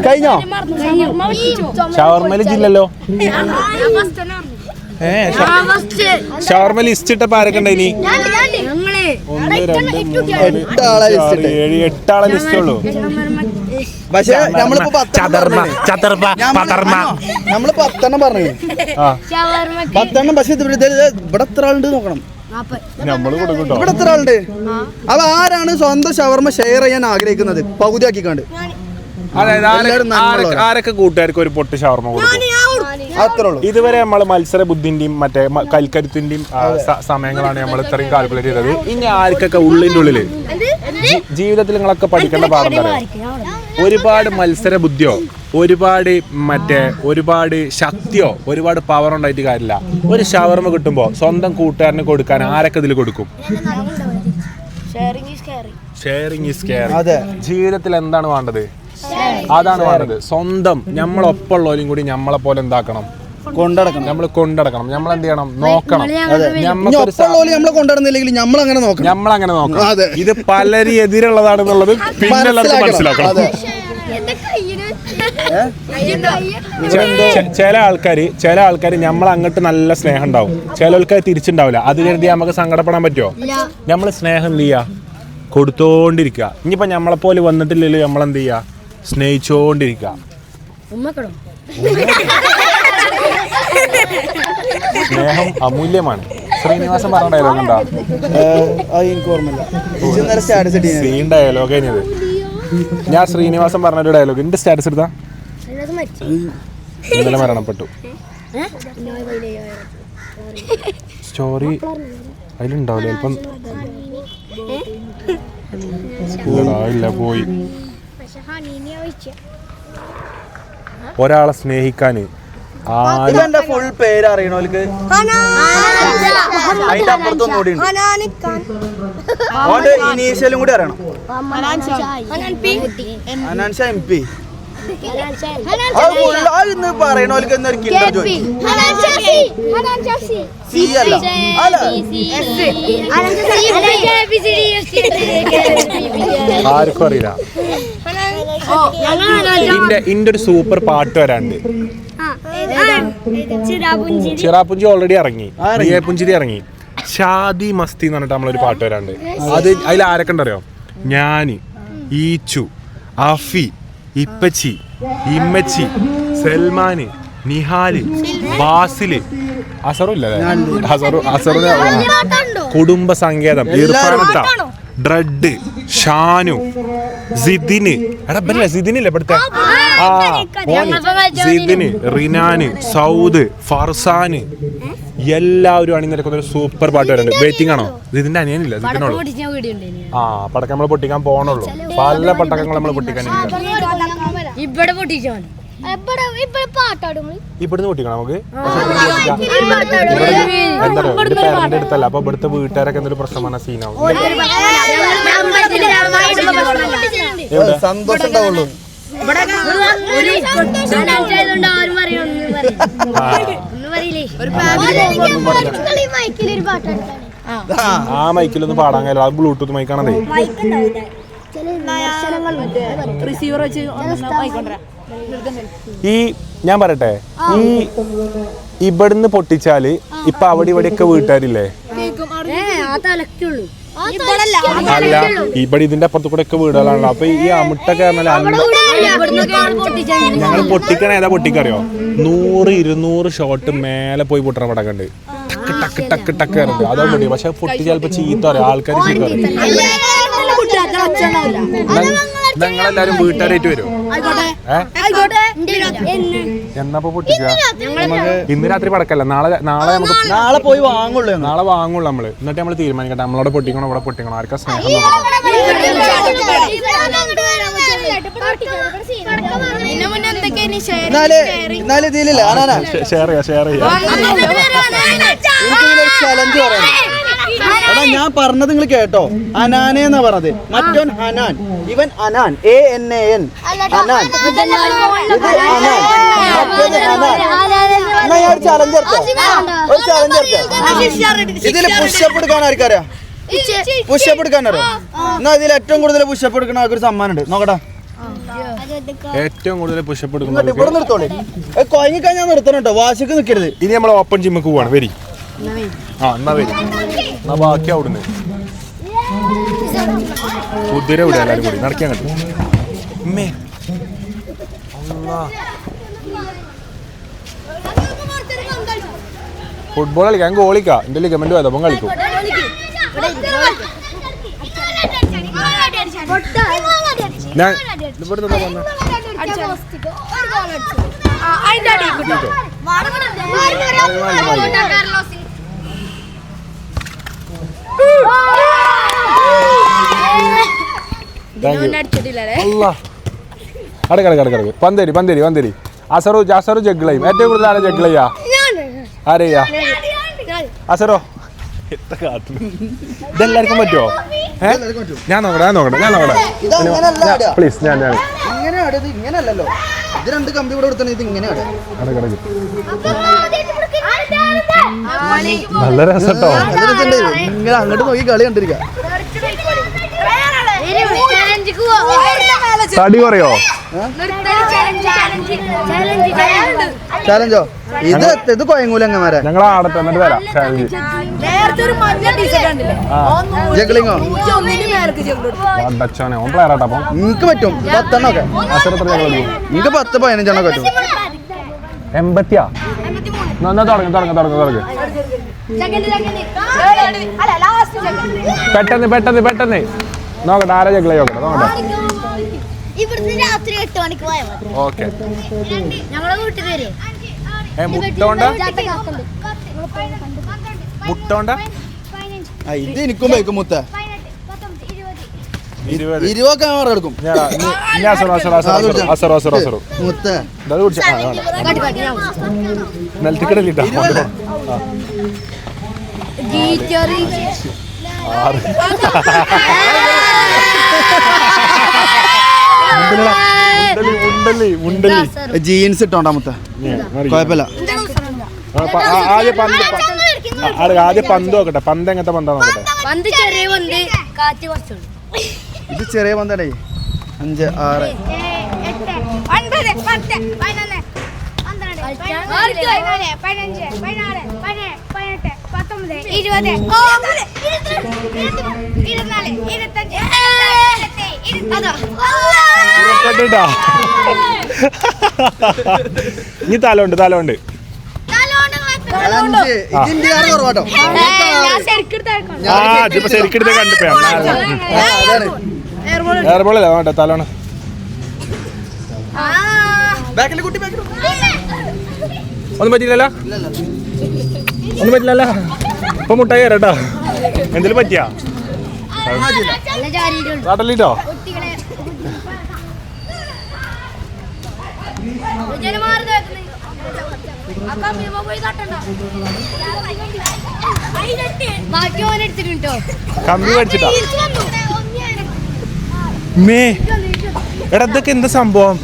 കഴിഞ്ഞോ? ഷവർമയിൽ ജില്ലല്ലോ. ഷവർമ ലിസ്റ്റ് ഇട്ടപ്പോ ആരൊക്കെ ഉണ്ടായിനി? 8 ആളെ ലിസ്റ്റ്. 7-8 ലിസ്റ്റ് ഉള്ളൂ. പക്ഷെ നമ്മളിപ്പോ 10 പറഞ്ഞു. 10. പക്ഷെ ഇവിടെ എത്ര ആളുണ്ട് നോക്കണം. നമ്മള് കൊടുക്കട്ടോ. ഇവിടെ എത്ര ആളുണ്ട്? അപ്പൊ ആരാണ് സ്വന്തം ഷവർമ ഷെയർ ചെയ്യാൻ ആഗ്രഹിക്കുന്നത്? പകുതി ആക്കിക്കാണ്ട്. അതായത് ആരൊക്കെ കൂട്ടുകാർക്ക് ഒരു പൊട്ട് ഷവർമ കൊടുക്കും? അത്രേ ഉള്ളൂ. ഇതുവരെ നമ്മൾ മത്സര ബുദ്ധിന്റെയും മറ്റേ കൽക്കരുത്തിന്റെയും സമയങ്ങളാണ് നമ്മൾ ഇത്രയും കാൽക്കുലേറ്റ് ചെയ്തത്. ഇനി ആർക്കൊക്കെ ഉള്ളിന്റെ ഉള്ളില് ജീവിതത്തിൽ നിങ്ങളൊക്കെ പഠിക്കേണ്ട പാഠം പറയാം. ഒരുപാട് മത്സര ബുദ്ധിയോ ഒരുപാട് ശക്തിയോ ഒരുപാട് പവർ ഉണ്ടായിട്ട് കാര്യമില്ല. ഒരു ഷവർമ കിട്ടുമ്പോ സ്വന്തം കൂട്ടുകാരന് കൊടുക്കാൻ ആരൊക്കെ ഇതിൽ കൊടുക്കും? Sharing is caring. ജീവിതത്തിൽ എന്താണ് വേണ്ടത്? അതാണ് വേണ്ടത്. സ്വന്തം നമ്മളൊപ്പമുള്ളവരും കൂടി നമ്മളെ പോലെ എന്താക്കണം? നമ്മൾ കൊണ്ടടക്കണം. നമ്മൾ എന്ത് ചെയ്യണം? നോക്കണം. നമ്മളങ്ങനെ നോക്കണം. ഇത് പലരും എതിരുള്ളതാണെന്നുള്ളത് പിന്നെ എല്ലാവർക്കും മനസ്സിലാക്കണം. ചില ആൾക്കാര് നമ്മൾ അങ്ങോട്ട് നല്ല സ്നേഹം ഉണ്ടാവും, ചില ആൾക്കാർ തിരിച്ചുണ്ടാവില്ല. അത് കരുതി നമുക്ക് സങ്കടപ്പെടാൻ പറ്റുമോ? നമ്മൾ സ്നേഹം എന്ത് ചെയ്യാ? കൊടുത്തോണ്ടിരിക്കുക. ഇനിയിപ്പോൾ നമ്മളെപ്പോലെ വന്നിട്ടില്ലല്ലോ നമ്മളെന്ത് ചെയ്യുക, സ്നേഹിച്ചോണ്ടിരിക്കുക. സ്നേഹം അമൂല്യമാണ്. ശ്രീനിവാസൻ പറഞ്ഞ ഡയലോഗ് ഉണ്ടോ? എനിക്ക് ഓർമ്മയില്ല. സ്റ്റാറ്റസ് സീൻ ഡയലോഗ് കഴിഞ്ഞത്. ഞാൻ ശ്രീനിവാസൻ പറഞ്ഞൊരു ഡയലോഗ് എൻ്റെ സ്റ്റാറ്റസ് എടുത്താ ഇന്നലെ മരണപ്പെട്ടു. സ്റ്റോറി അതിലുണ്ടാവില്ല ചിലപ്പം. ഇല്ല പോയി. ഒരാളെ സ്നേഹിക്കാന് എന്റെ ഫുൾ പേര് അറിയണോൽക്ക് അതിന്റെ അപ്പുറത്തൊന്നും കൂടി ഉണ്ട്. ഓന്റെ ഇനീഷ്യലും കൂടി അറിയണം. ഹനാൻ ഷാ MP. ഇന്ന് പറയണോൽക്ക് എന്നൊരു കില്ലർ ജോയി. സി അല്ല ആർക്കും അറിയില്ല. ഇന്റെ ഒരു സൂപ്പർ പാട്ട് വരാണ്ട്. ചിറാപുഞ്ചി ഓൾറെഡി ഇറങ്ങി, പുഞ്ചിരി ഇറങ്ങി. ഷാദി മസ്തി എന്ന് പറഞ്ഞിട്ട് നമ്മളൊരു പാട്ട് വരാണ്ട്. അത് അതിൽ ആരൊക്കെ ഉണ്ടറിയോ? ഞാന്, ഈച്ചു, അഫി, ഇപ്പച്ചി, ഇമ്മച്ചി, സൽമാന്, നിഹാല്, ബാസില്, അസറും കുടുംബ സങ്കേതം, ഇർഫാനത്ത, ഡ്രഡ്, ഷാനു, സിദിന്. എടാ സിദിനില്ലേ ഇവിടുത്തെ? സിദിന്, റിനാന്, സൗദ്, ഫർസാന് എല്ലാവരും അണിനിരക്കുന്ന ഒരു സൂപ്പർ പാട്ട് വരുന്നുണ്ട്. വെയിറ്റിംഗ് ആണോ? ഇതിന്റെ അനിയനില്ല, സിദിനുള്ളൂ. ആ പടക്കം നമ്മൾ പൊട്ടിക്കാൻ പോകണുള്ളൂ. പല പടക്കങ്ങൾ നമ്മൾ പൊട്ടിക്കാൻ ഇവിടുന്ന് പൊട്ടിക്കണം നമുക്ക്. എന്താ പറയുക, പേരന്റെ അടുത്തല്ല. അപ്പൊ ഇവിടുത്തെ വീട്ടുകാരൊക്കെ എന്തൊരു പ്രശ്നം പറഞ്ഞ സീനാവും. സന്തോഷം ഉണ്ടാവുള്ളൂ. ആ മൈക്കിലൊന്നും പാടാൻ കഴിയില്ല. അത് ബ്ലൂടൂത്ത് മൈക്കാണതേ. ഈ ഞാൻ പറയട്ടെ, ഈ ഇവിടുന്ന് പൊട്ടിച്ചാല് ഇപ്പൊ അവിടെ ഇവിടെയൊക്കെ വീട്ടുകാരില്ലേ? അല്ല, ഇവിടെ ഇതിന്റെ അപ്പുറത്ത് കൂടെ ഒക്കെ വീടുകളാണല്ലോ. അപ്പൊ ഈ അമുട്ടൊക്കെ ഞങ്ങൾ പൊട്ടിക്കണ ഏതാ പൊട്ടിക്കറിയോ? 100-200 ഷോട്ട് മേലെ പോയി പൊട്ടണ പടക്കുണ്ട്. ടക്ക് ടക്ക് ടക്ക് ടക്ക് ഉണ്ട്. അതാ പൊട്ടി. പക്ഷെ പൊട്ടി ചിലപ്പോ ചീത്ത പറയും, ആൾക്കാർ ചീത്ത പറയും. ഞങ്ങളെല്ലാരും വീട്ടുകാരായിട്ട് വരും. എന്നപ്പോ പൊട്ടിക്കുക? ഇന്ന് രാത്രി പടക്കല്ല, നാളെ പോയി വാങ്ങുള്ളൂ. നാളെ വാങ്ങുള്ളൂ നമ്മള്. എന്നിട്ട് നമ്മൾ തീരുമാനിക്കട്ടെ നമ്മളവിടെ പൊട്ടിക്കണോ ഇവിടെ പൊട്ടിക്കണോ, ആർക്കാ സ്നേഹം. ഷെയർ ചെയ്യാം. ചലഞ്ച് പറയാം. എടാ ഞാൻ പറഞ്ഞത് നിങ്ങൾ കേട്ടോ? അനാനെ എന്നാ പറഞ്ഞത്. മറ്റോൻ ഹനാൻ, ഇവൻ അനാൻ, ANAN അനാൻ. ഇത് അനാൻ, മറ്റേത് ഹനാൻ. ഞാൻ ഒരു ചലഞ്ച് ഇതില് പുഷപ്പ് എടുക്കാൻ ആർക്കറിയാം? പുഷപ്പ് എടുക്കാൻ അറിയാം? എന്നാ ഇതിൽ ഏറ്റവും കൂടുതൽ പുഷപ്പ് എടുക്കുന്ന ആൾക്കൊരു സമ്മാനം ഉണ്ട്. നോക്കട്ടെ. ഏറ്റവും കൂടുതൽ പുഷപ്പ് എടുക്കുന്നത് ഇവിടെ നിർത്തോളൂ. കൊയങ്ങിക്കഴിഞ്ഞാൽ നിർത്തണം കേട്ടോ, വാശിക്ക് നിൽക്കരുത്. ഇനി നമ്മൾ ഓപ്പൺ ജിമ്മക്ക് പോവാണ്. വരി. ആ എന്നാ വരി. എന്നാ ബാക്കി അവിടുന്ന് കുതിര വിടുക എല്ലാവരും കൂടി നടക്കാൻ കിട്ടും. ഫുട്ബോൾ കളിക്കാം, ഗോളിക്കാ. എന്റെ ലിഗമെന്റ് വേദപ്പം കളിക്കും. ഞാൻ ഇവിടെ നിന്ന് വന്ന അടക്കടക്ക് പന്തേരി അസറു ജഗ്ലയും. ഏറ്റവും കൂടുതൽ ആരെ ജഗ്ലയ്യാ? ആരെയ്യാ? അസറോ. ഇതെല്ലാവർക്കും പറ്റുമോ? ഞാൻ നോക്കട്ടെ പ്ലീസ്. ഇങ്ങനെയല്ലല്ലോ, ഇത് 2 കമ്പി ഇവിടെ കൊടുത്തത്. ഇത് ഇങ്ങനെയാണ്. നല്ല രസട്ടോ. ഇങ്ങനെ അങ്ങോട്ട് നോക്കി കളി കണ്ടിരിക്കാം. തടി കുറയോ? ചാലഞ്ചോ? ഇത് കൊയങ്ങൂലങ്ങമാരെ. ഞങ്ങൾ ആടട്ടെ എന്നിട്ട് തരാം ചാലഞ്ച്. ജഗ്ലിങ്ങോ? അടച്ചോനെ ഓൻ പ്ലെയർ ആട്ടാ. അപ്പം നിങ്ങക്ക് പറ്റും 10 ഒക്കെ. നിങ്ങക്ക് 10-15 പറ്റും. 80 തുടങ്ങി. പെട്ടെന്ന് നോക്കട്ടെ ആരാ ജഗ്ലൈ നോക്കട്ടെ. ഇവിടുന്ന് രാത്രി 8 മണിക്ക് പോയാൽ മതി. ഓക്കെ. ഞങ്ങളെ വീട്ടിൽ വരെ മുട്ടോണ്ട ഇത് എനിക്കും ബൈക്കും മുത്ത 20 ക്യാമറ എടുക്കും മുത്ത. നിലത്തിക്കിടലിട്ടാ ജീൻസ് ഇട്ടോണ്ടാ മുത്ത. കുഴപ്പമില്ല. ആദ്യം പന്ത് നോക്കട്ടെ. പന്ത് എങ്ങനത്തെ പന്താ നോക്കട്ടെ. പന്ത് ചെറിയ പന്ത്, കാറ്റ് കുറച്ചുള്ളൂ. ഇത് ചെറിയ പന്തടേ. 5 6 ഇനി തലോണ്ട് 5. ഇത് ഇന്ത്യക്കാരെ കുറവാട്ടോ. ഇപ്പൊ ശരിക്കെടുത്ത് കണ്ടിപ്പോ എയർബോളല്ല വേണ്ട തലോണ്. ഒന്നും പറ്റില്ലല്ലോ. ഇപ്പൊ മുട്ടായി തരാട്ടോ. എന്തെങ്കിലും പറ്റിയാ കാട്ടല്ലോ. കമ്പി മേടിച്ചിട്ടാ. എടാ ഇതൊക്കെ എന്താ സംഭവം?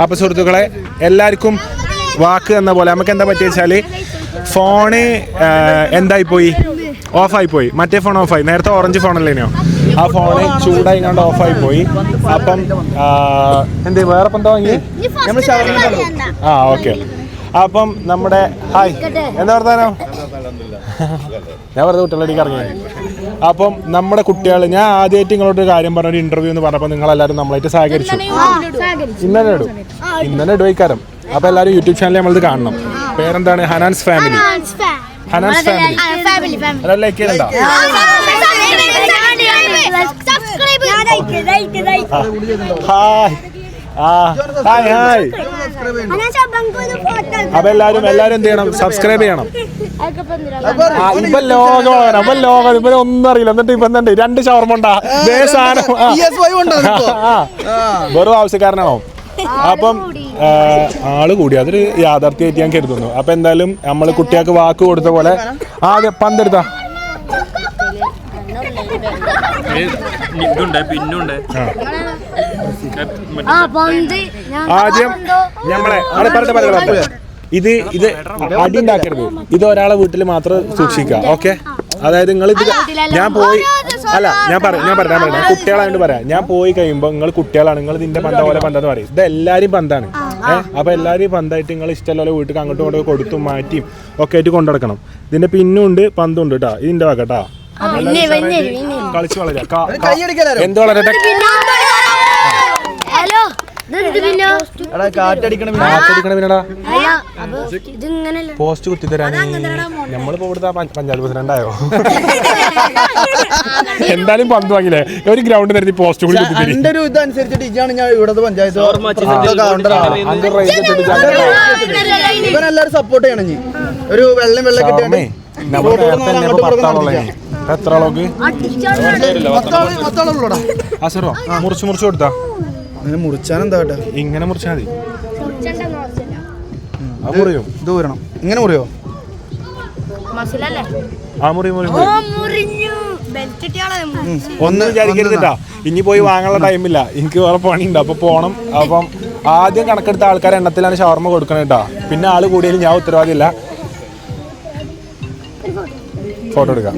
അപ്പൊ സുഹൃത്തുക്കളെ എല്ലാവർക്കും വാക്ക് എന്ന പോലെ നമുക്ക് എന്താ പറ്റിയ വെച്ചാല് ഫോണ് എന്തായിപ്പോയി, ഓഫായിപ്പോയി. മറ്റേ ഫോൺ ഓഫായി. നേരത്തെ ഓറഞ്ച് ഫോണല്ലേനോ, ആ ഫോണ് ചൂടായി കണ്ട് ഓഫായി പോയി. അപ്പം എന്ത് വേറെ ഇപ്പം എന്താ വാങ്ങി? ഓക്കെ. അപ്പം നമ്മുടെ ഹായ് എന്താ വർത്താനോ? ഞാൻ വെറുതെ കുട്ടികളടിക്ക് ഇറങ്ങി. അപ്പം നമ്മുടെ കുട്ടികൾ, ഞാൻ ആദ്യമായിട്ട് നിങ്ങളോട് ഒരു കാര്യം പറഞ്ഞ, ഒരു ഇന്റർവ്യൂ എന്ന് പറഞ്ഞപ്പോൾ നിങ്ങളെല്ലാവരും നമ്മളായിട്ട് സഹകരിച്ചു. ഇന്നലെ ഇടുവൈക്കാരം. അപ്പൊ എല്ലാവരും യൂട്യൂബ് ചാനലിൽ നമ്മളിത് കാണണം. പേരെന്താണ്? ഹനാൻസ് ഫാമിലി. ഹനാൻസ് ഫാമിലി ലൈക്ക് ചെയ്യണ്ടോ? Hi hi. അപ്പൊ എല്ലാരും എന്ത് ചെയ്യണം? സബ്സ്ക്രൈബ് ചെയ്യണം. ഇപ്പൊ ലോകം ഇപ്പൊ ഒന്നും അറിയില്ല. എന്നിട്ട് ഇപ്പൊ എന്തുണ്ട്? 2 ഷവർമ ഉണ്ടാ സാധനം. വെറും ആവശ്യക്കാരനാണോ? അപ്പം ആള് കൂടി, അതൊരു യാഥാർത്ഥ്യമായിട്ട് ഞാൻ കരുതുന്നു. അപ്പൊ എന്തായാലും നമ്മള് കുട്ടികൾക്ക് വാക്ക് കൊടുത്ത പോലെ ആദ്യം പന്തെടുത്താ. ആദ്യം നമ്മളെ പറഞ്ഞ ഇത് അടി ഉണ്ടാക്കരുത്. ഇത് ഒരാളെ വീട്ടിൽ മാത്രം സൂക്ഷിക്കുക. ഓക്കെ? അതായത് നിങ്ങൾ ഇത് ഞാൻ പറയാം കുട്ടികളായിട്ട് പറയാം. ഞാൻ പോയി കഴിയുമ്പോൾ നിങ്ങൾ കുട്ടികളാണ്, നിങ്ങൾ ഇതിന്റെ പന്ത പോലെ പന്തെന്ന് പറയും. ഇത് എല്ലാവരും പന്താണ്. അപ്പൊ എല്ലാവരും പന്തായിട്ട് നിങ്ങൾ ഇഷ്ടമല്ലോ വീട്ടിൽ അങ്ങോട്ടും ഇങ്ങോട്ടും കൊടുത്തും മാറ്റിയും ഒക്കെ ആയിട്ട് കൊണ്ടുനടക്കണം. ഇതിന്റെ പിന്നുണ്ട് പന്തുണ്ട് കേട്ടോ. ഇതിന്റെ വാക്കട്ടാ കളിച്ച് വളരാ. എന്ത് വളരട്ടെ? പോസ്റ്റ് കുത്തി തരാൻ നമ്മളിപ്പോ ഇവിടുത്തെ പഞ്ചായത്ത് പ്രസിഡന്റായോ? എന്തായാലും പന്ത് വാങ്ങില്ലേ? ഒരു ഗ്രൗണ്ട് നിരത്തി പോസ്റ്റ് കൂടി ഇവനെല്ലാരും സപ്പോർട്ട് ചെയ്യണം. ഒരു വെള്ളം കിട്ടിയാണേ എത്ര ആളോക്ക് അസറോ മുറിച്ച് കൊടുത്താ? മുറിച്ചാനെന്താ കേട്ടോ? ഇങ്ങനെ മുറിച്ചാ മതി. മുറിയോ? ഇത് ഊരണം. ഇങ്ങനെ മുറിയോ? ഒന്നും വിചാരിക്കരുതിട്ടാ. ഇനി പോയി വാങ്ങാനുള്ള ടൈമില്ല. എനിക്ക് വേറെ പണിയുണ്ട്. അപ്പൊ പോണം. അപ്പം ആദ്യം കണക്കെടുത്ത ആൾക്കാരെ എണ്ണത്തിലാണ് ഷവർമ കൊടുക്കണം കേട്ടോ. പിന്നെ ആള് കൂടിയാലും ഞാൻ ഉത്തരവാദിയില്ല. ഫോട്ടോ എടുക്കാം.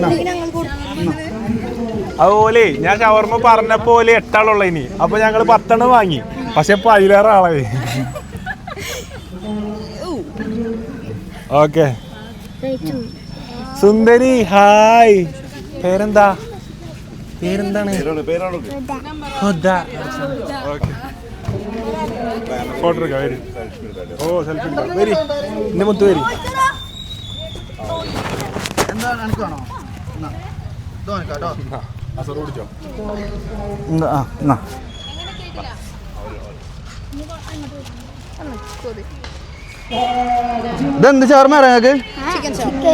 അതുപോലെ ഞാൻ ഷവർമ്മ പറഞ്ഞപ്പോ 8 ആളുള്ള ഇനി, അപ്പൊ ഞങ്ങള് 10 വാങ്ങി. പക്ഷെ ഇപ്പൊ അതിലേറെ ആളായി. ഓക്കെ സുന്ദരി ഹായ്. പേരെന്താണ്? ഫോട്ടോ എടുക്കാം. വരി. ഓ സെൽഫി എടുക്കാം. വരി എന്റെ മുത്ത് വരി. എന്താണ് എനിക്കാണോ? കേട്ടോ പിടിച്ചോ. ഇതെന്ത് ഷവർമ്മ ഞങ്ങൾക്ക്?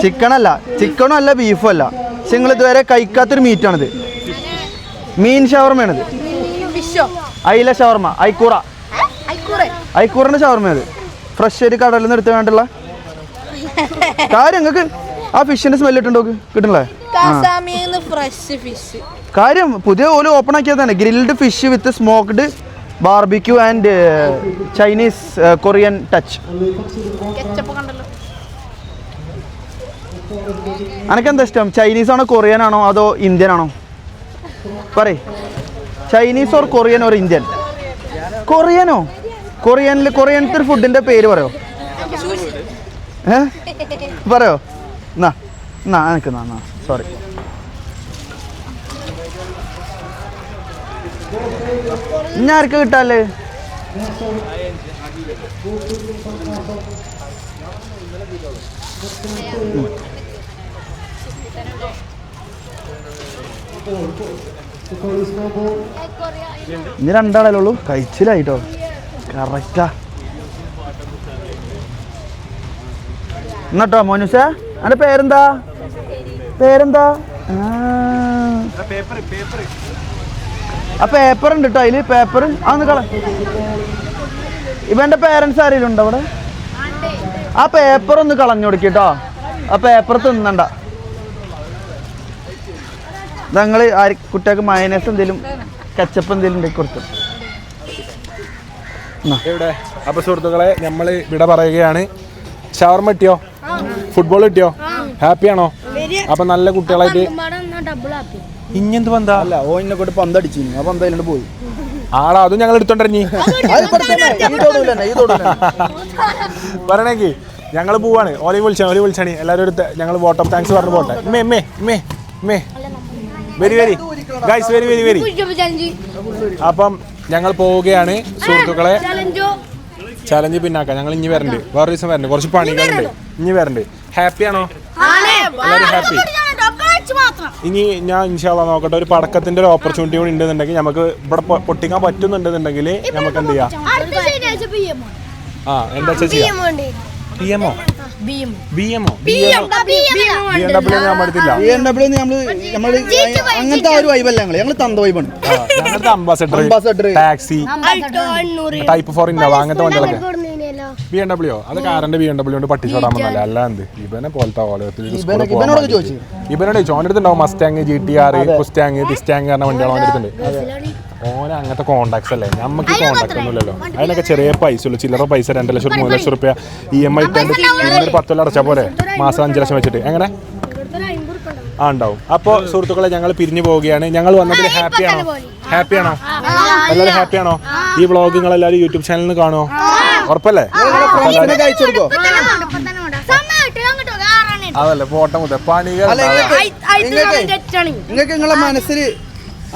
ചിക്കനല്ല, ചിക്കനും അല്ല, ബീഫും അല്ല. പക്ഷെ നിങ്ങൾ ഇതുവരെ കഴിക്കാത്തൊരു മീറ്റാണിത്. മീൻ ഷവർമ്മയാണിത്. അയില ഷവർമ്മ, ഐക്കൂറിന്റെ ഷവർമ്മയത്. ഫ്രഷ് ഒരു കടലിൽ നിന്ന് എടുത്ത് വേണ്ടുള്ള കാര്യം. നിങ്ങൾക്ക് ആ ഫിഷിന്റെ സ്മെല്ല് ഇട്ടുണ്ടോ? കിട്ടണല്ലേ കാര്യം. പുതിയ ഓല് ഓപ്പൺ ആക്കിയതാണ്. Grilled fish with smoked barbecue and Chinese Korean touch. അനക്കെന്താ ഇഷ്ടം? ചൈനീസ് ആണോ, കൊറിയൻ ആണോ, അതോ ഇന്ത്യൻ ആണോ? പറയ്. Chinese or Korean or Indian? കൊറിയനോ? കൊറിയനത്തെ ഒരു ഫുഡിന്റെ പേര് പറയോ? പറയോ? എനിക്ക് സോറി. ഇനി ആർക്ക് കിട്ടാല്ലേ? ഇനി 2 ആളല്ലേ ഉള്ളൂ. കഴിച്ചില്ലായിട്ടോ. കറക്റ്റാ. എന്നിട്ടോ മോനുസ, അതിന്റെ പേരെന്താ? ആ പേപ്പർ ഉണ്ട് കേട്ടോ അതില്. പേപ്പർ അതൊന്ന് കള. ഇവന്റെ പേരൻസ് ആരെങ്കിലും ഉണ്ടോ അവിടെ? ആ പേപ്പർ ഒന്ന് കളഞ്ഞു കൊടുക്കട്ടോ. ആ പേപ്പർ തിന്നണ്ട. ഞങ്ങൾ കുട്ടികൾക്ക് മയനേസ് എന്തെങ്കിലും കച്ചപ്പ് എന്തെങ്കിലും ഉണ്ടാക്കി കൊടുത്തു. ഇവിടെ അപ്പൊ സുഹൃത്തുക്കളെ നമ്മൾ ഇവിടെ പറയുകയാണ്. ഷവർമ്മ കിട്ടിയോ? ഫുട്ബോൾ കിട്ടിയോ? ഹാപ്പിയാണോ? അപ്പൊ നല്ല കുട്ടികളായിട്ട് ഇഞ്ഞെന്ത് പന്താ? അല്ല ഓനെ കൊണ്ട് പന്തടിച്ചു. ആ പന്ത് അതിലോട്ട് പോയി. ആളാ അതും ഞങ്ങൾ എടുത്തോണ്ടിറങ്ങി. പറയണെങ്കിൽ ഞങ്ങൾ പോവാണ്. ഓലി വിളിച്ചാണ് എല്ലാവരും എടുത്ത് ഞങ്ങൾ വോട്ടം താങ്ക്സ് പറഞ്ഞു പോട്ടെ. Very guys, very. അപ്പം ഞങ്ങൾ പോവുകയാണ് സുഹൃത്തുക്കളെ. ചലഞ്ച് പിന്നാക്കാം. ഞങ്ങൾ ഇനി വരണ്ട്, വേറെ ദിവസം വരണ്ട്. കുറച്ച് പണികളുണ്ട്, ഇനി വരണ്ട്. ഹാപ്പിയാണോ? എല്ലാവരും ഹാപ്പി? ഇനി ഞാൻ ഇൻഷാല്ലാ നോക്കട്ടെ. ഒരു പടക്കത്തിന്റെ ഒരു ഓപ്പർച്യൂണിറ്റി കൂടി ഉണ്ടെന്നുണ്ടെങ്കിൽ നമുക്ക് ഇവിടെ പൊട്ടിക്കാൻ പറ്റുന്നുണ്ടെന്നുണ്ടെങ്കിൽ നമുക്ക് എന്ത് ചെയ്യാം? എന്താ ചെയ്യാം? അങ്ങനത്തെ ഒരു വൈബല്ല. ഞങ്ങൾ തന്ത വൈബാണ്. ഞങ്ങളുടെ അംബാസഡർ, ടാക്സി, ടൈപ്പ് 4 ഇന്നോവ അങ്ങനത്തെ വണ്ടികളൊക്കെ. BMW അത് കാറിന്റെ BMW കൊണ്ട് പട്ടിച്ചോടാൻ വന്നല്ല. അല്ലാണ്ട് ഇവനെ പോലത്തെ ഇവനോട് ചോദിച്ചിട്ടുണ്ടാവും. മസ്റ്റാങ്, GTR, കുസ്റ്റാങ്, ടിസ്റ്റാങ് പറഞ്ഞ വണ്ടികൾ അവൻ്റെ അടുത്തുണ്ട്. ഓന അങ്ങനത്തെ കോണ്ടാക്ട്സ് അല്ലേ. നമുക്ക് കോണ്ടാക്ട് ഒന്നും ഇല്ലല്ലോ. അതിനൊക്കെ ചെറിയ പൈസ ഉള്ളു. ചില്ലറ പൈസ 2 ലക്ഷം 3 ലക്ഷം റുപ്യ EMI ഇട്ടുണ്ട്. 10 കൊല്ലം അടച്ചാൽ പോരെ? മാസം 5 ലക്ഷം വെച്ചിട്ട് എങ്ങനെ ഉണ്ടാവും. അപ്പോൾ സുഹൃത്തുക്കളെ ഞങ്ങൾ പിരിഞ്ഞു പോവുകയാണ്. ഞങ്ങൾ വന്നതിൽ ഹാപ്പിയാണോ? എല്ലാവരും ഹാപ്പിയാണോ? ഈ വ്ളോഗ് നിങ്ങൾ എല്ലാവരും യൂട്യൂബ് ചാനലിൽ നിന്ന് കാണുമോ? ഉറപ്പല്ലേ? അതല്ലേ ഫോട്ടോ മുതൽ പണികൾ. നിങ്ങൾക്ക് നിങ്ങളെ മനസ്സിൽ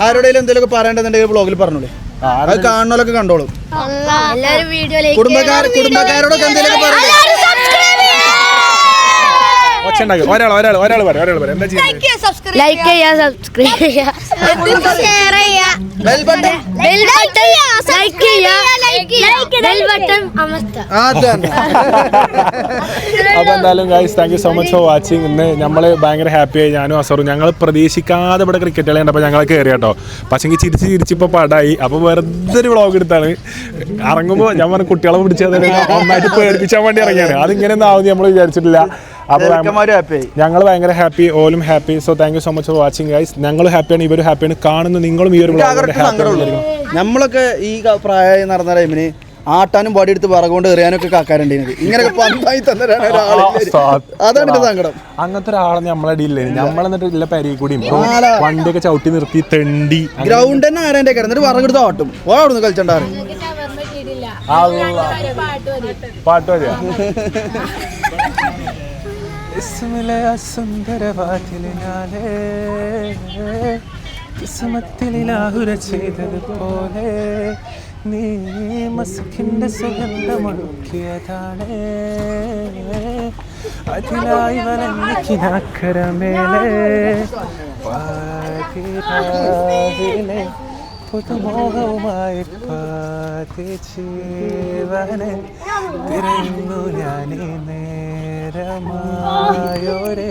ആരോടെങ്കിലും എന്തെങ്കിലും പറയേണ്ടതുണ്ടെങ്കിൽ ബ്ലോഗിൽ പറഞ്ഞോളൂ. അത് കാണുന്നവരൊക്കെ കണ്ടോളും. കുടുംബക്കാരോടൊക്കെ എന്തെങ്കിലും പറയണ്ടേ? ഒരാൾ പറയാം. എന്താ ചെയ്യുന്നത്? ലൈക്ക് ചെയ്യുക, സബ്സ്ക്രൈബ് ചെയ്യുക, ബെൽ ബട്ടൺ അപ്പോൾ എന്തായാലും guys thank you so much for watching. ഇന്ന് നമ്മൾ ഭയങ്കര ഹാപ്പിയായി. ഞാനും അസറും ഞങ്ങൾ പ്രതീക്ഷിക്കാതെ ഇവിടെ ക്രിക്കറ്റ് കളി കണ്ടപ്പോൾ ഞങ്ങൾ കയറി കേട്ടോ. പക്ഷേ ചിരിച്ചിപ്പോൾ പടായി. അപ്പോൾ വെറുതെ ഒരു വ്ളോഗ് എടുത്താണ്. ഇറങ്ങുമ്പോൾ ഞാൻ പറഞ്ഞ കുട്ടികളെ പിടിച്ചത് ഒന്നായിട്ട് പേടിപ്പിച്ചാൻ വേണ്ടി ഇറങ്ങിയാണ്. അതിങ്ങനെയൊന്നും ആവുമെന്ന് നമ്മൾ വിചാരിച്ചിട്ടില്ല. അപ്പോൾ ഞങ്ങൾ ഭയങ്കര ഹാപ്പി, ഓലും happy. So thank you so much for watching guys. ഞങ്ങൾ ഹാപ്പിയാണ്, ഇവരും ഹാപ്പിയാണ്. കാണുന്ന നിങ്ങളും ഈ ഒരു നമ്മളൊക്കെ ഈ പ്രായമായി നടന്ന ടൈമിന് ആട്ടാനും പാടി എടുത്ത് വിറകൊണ്ട് എറിയാനൊക്കെ കാക്കാറുണ്ടായിരുന്നത്. ഇങ്ങനെയൊക്കെ പന്തായി തന്നതാണ് ഒരാള്. അതാണ് എന്റെ സങ്കടം. അങ്ങനത്തെ ഒരാളെ നമ്മളെ ഇല്ലേ, നമ്മളെന്നിട്ട് ഇല്ല പരി കൂടിയും വണ്ടിയൊക്കെ ചവിട്ടി നിർത്തി തെണ്ടി ഗ്രൗണ്ട് തന്നെ ആരാന്റെ കിടന്നിട്ട് വിറകെടുത്ത് ആട്ടും. ഓടുന്നു കളിച്ചണ്ടാറ് പാട്ട് മതിയാ. കിസ്മത്തിലാഹുര ചെയ്തതുപോലെ നീ മസ്കിന്റെ സുഗന്ധമൊഴുക്കിയതാണ്, അതിനായി വലഞ്ഞിക്കരമേലെ പാതിരാവിലെ പുതുമോഹവുമായി പാതിജീവനെ തിരയുന്നു ഞാനീ നേരമായോരെ